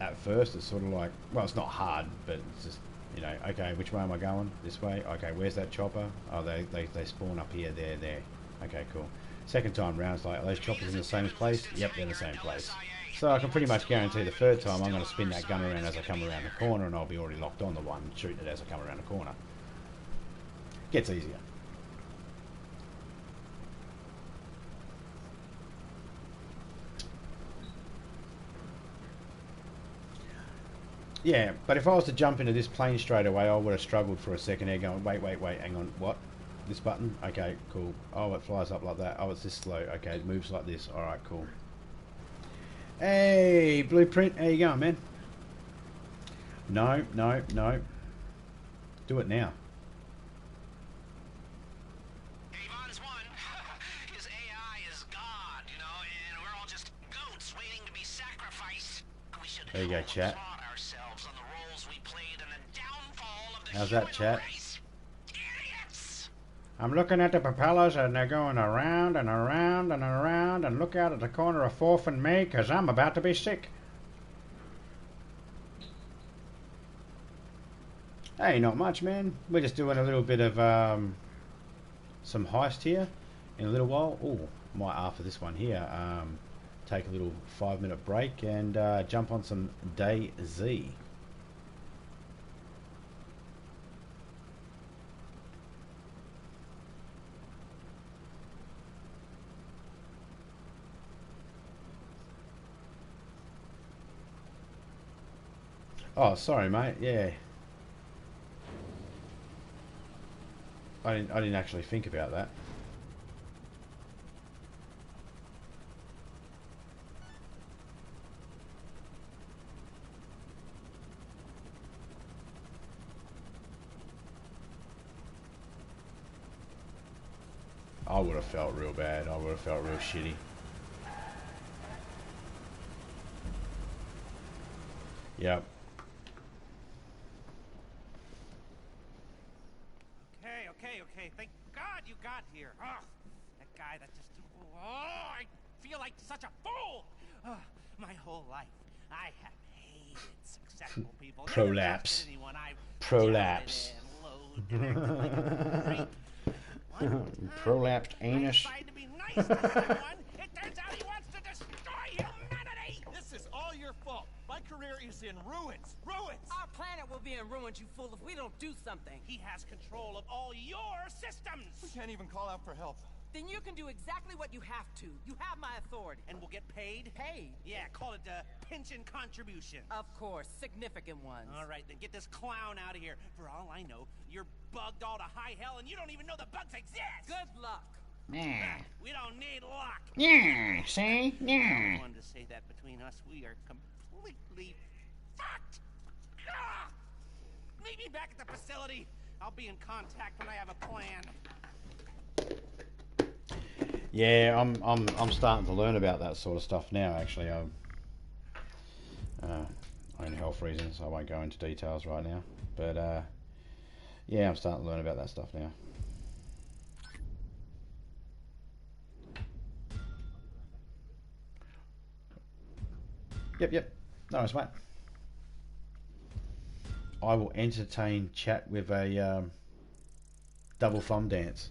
at first it's sort of like, well, it's not hard, but it's just, you know, okay, which way am I going? This way? Okay, where's that chopper? Oh, they spawn up here, there. Okay, cool. Second time round, it's like, are those choppers in the same place? Yep, they're in the same place. So I can pretty much guarantee the third time I'm going to spin that gun around as I come around the corner, and I'll be already locked on the one, shooting it as I come around the corner. Gets easier. Yeah, but if I was to jump into this plane straight away, I would have struggled for a second there going, wait, hang on, what? This button? Okay, cool. Oh, it flies up like that. Oh, it's this slow. Okay, it moves like this. Alright, cool. Hey, Blueprint, how you going, man? No. Do it now. Avon's won. His AI is God, you know, and we're all just goats waiting to be sacrificed. We should There you go, chat. applaud ourselves on the roles we played in the downfall of the How's that, human chat? race. Idiots! I'm looking at the propellers and they're going around and around and around, and look out at the corner of 4th and May, because I'm about to be sick. Hey, not much, man. We're just doing a little bit of some heist here in a little while. Oh, might after this one here take a little 5-minute break and jump on some DayZ. Oh, sorry, mate. Yeah, I didn't actually think about that. I would have felt real bad. I would have felt real shitty. Yep. Okay. Thank God you got here. Ugh, that guy that just... Oh, I feel like such a fool. My whole life, I have hated successful people. Prolapse. Prolapse. Prolapsed anus. To be nice to someone, it turns out he wants to destroy humanity. This is all your fault. My career is in ruins. Ruins. Our planet will be in ruins, you fool, if we don't do something. He has control of all your systems. We can't even call out for help. Then you can do exactly what you have to. You have my authority. And we'll get paid? Paid? Yeah, call it a pension contribution. Of course, significant ones. All right, then get this clown out of here. For all I know, you're bugged all to high hell and you don't even know the bugs exist. Good luck. Yeah. We don't need luck. Yeah, see? I wanted to say that between us, we are completely fucked. Ah! Meet me back at the facility. I'll be in contact when I have a plan. Yeah, I'm starting to learn about that sort of stuff now. Actually, own health reasons, I won't go into details right now. But yeah, I'm starting to learn about that stuff now. Yep. Nice, mate. I will entertain chat with a double thumb dance.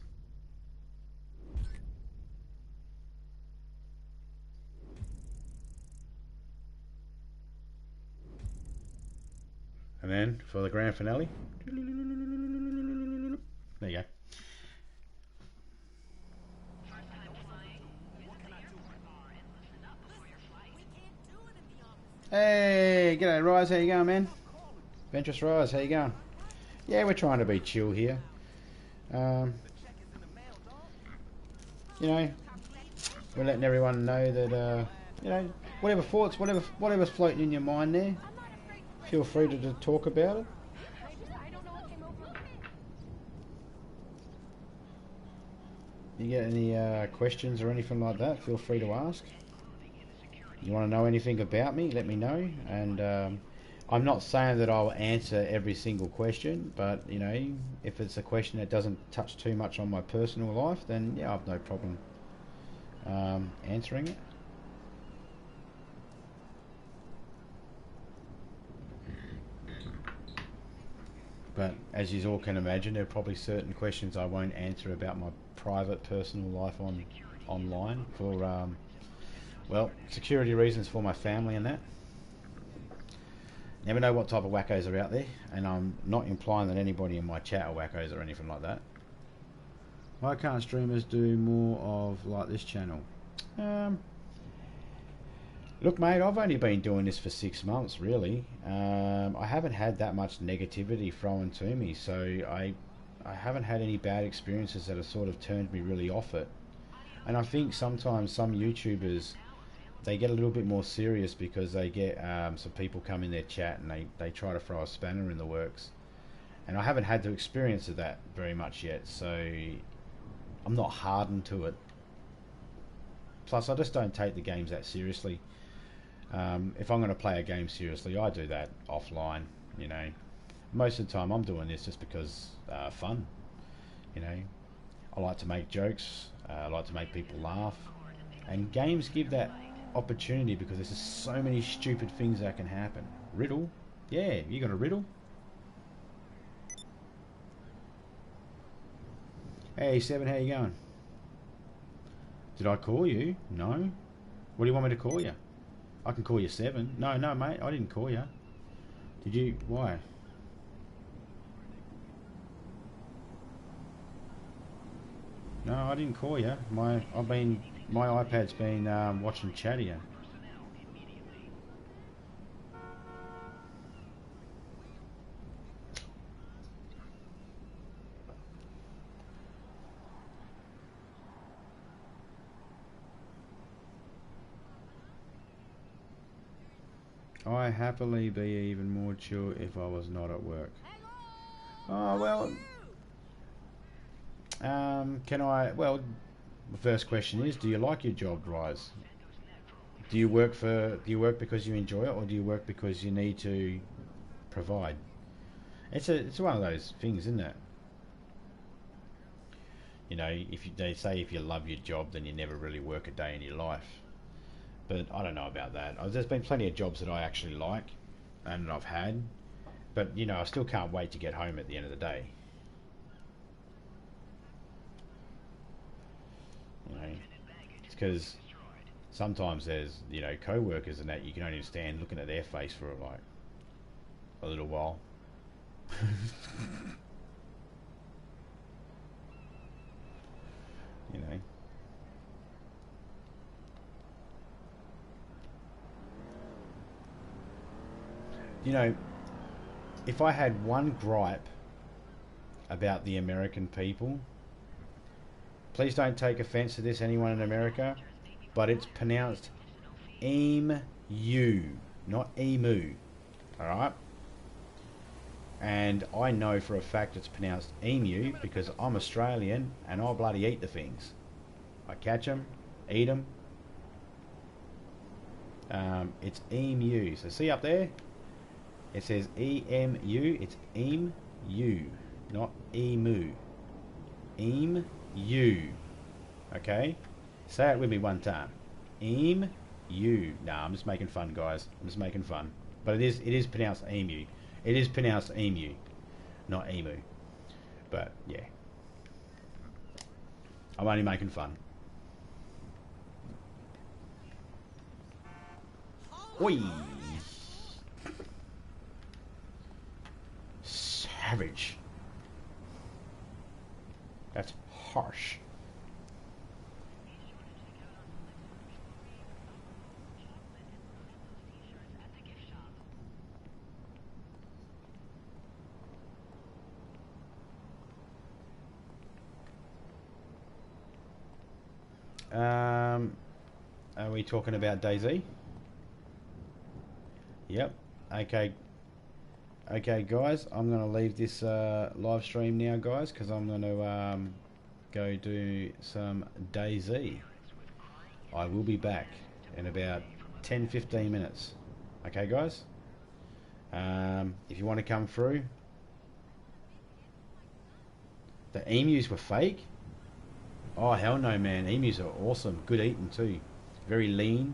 And then for the grand finale, there you go. Hey, g'day Rise, how you going, man? Ventress Rise, how you going? Yeah, we're trying to be chill here. You know, we're letting everyone know that, you know, whatever thoughts, whatever's floating in your mind there, feel free to talk about it. You get any questions or anything like that, feel free to ask. You want to know anything about me, let me know. And I'm not saying that I'll answer every single question, but you know, if it's a question that doesn't touch too much on my personal life, then yeah, I've no problem answering it. But as you all can imagine, there are probably certain questions I won't answer about my private personal life online for well, security reasons for my family and that. Never know what type of wackos are out there, and I'm not implying that anybody in my chat are wackos or anything like that. Why can't streamers do more of like this channel? Look, mate, I've only been doing this for 6 months, really. I haven't had that much negativity thrown to me, so I haven't had any bad experiences that have sort of turned me really off it. And I think sometimes some YouTubers, they get a little bit more serious because they get some people come in their chat and they try to throw a spanner in the works. And I haven't had the experience of that very much yet, so I'm not hardened to it. Plus, I just don't take the games that seriously. If I'm going to play a game seriously, I do that offline, you know. Most of the time I'm doing this just because fun, you know. I like to make jokes, I like to make people laugh, and games give that opportunity because there's just so many stupid things that can happen. Riddle? Yeah, you got a riddle? Hey Seven, how you going? Did I call you? No. What do you want me to call you? I can call you Seven. No, mate, I didn't call you. Did you? Why? No, I didn't call you. My iPad's been watching chat here. I happily be even more chill if I was not at work. Oh well. Can I? Well, the first question is: do you like your job, Rise? Do you work because you enjoy it, or do you work because you need to provide? It's one of those things, isn't it? You know, they say if you love your job, then you never really work a day in your life. But I don't know about that. There's been plenty of jobs that I actually like, and I've had. But you know, I still can't wait to get home at the end of the day. You know, it's because sometimes there's, you know, co-workers and that you can only stand looking at their face for like a little while. You know. You know, if I had one gripe about the American people, please don't take offense to this, anyone in America, but it's pronounced emu, not emu, alright? And I know for a fact it's pronounced emu because I'm Australian and I bloody eat the things. I catch them, eat them. It's emu. So see up there? It says EMU. It's emu, not emu. Emu. Okay? Say it with me one time. Emu. Nah, I'm just making fun, guys. I'm just making fun. But it is pronounced emu. It is pronounced emu, not emu. But yeah, I'm only making fun. Oi! Savage. That's harsh. Are we talking about DayZ? Yep. Okay. Okay, guys, I'm going to leave this live stream now, guys, because I'm going to go do some DayZ. I will be back in about 10-15 minutes. Okay, guys? If you want to come through. The emus were fake? Oh, hell no, man. Emus are awesome. Good eating, too. Very lean.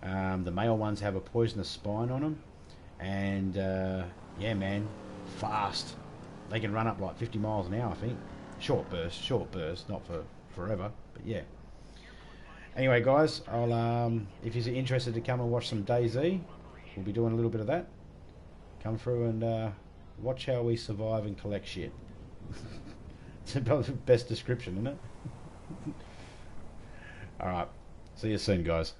The male ones have a poisonous spine on them. And, yeah, man. Fast. They can run up like 50 miles an hour, I think. Short burst, not for forever, but yeah. Anyway, guys, I'll if you're interested to come and watch some DayZ, we'll be doing a little bit of that. Come through and watch how we survive and collect shit. It's about the best description, isn't it? Alright, see you soon, guys.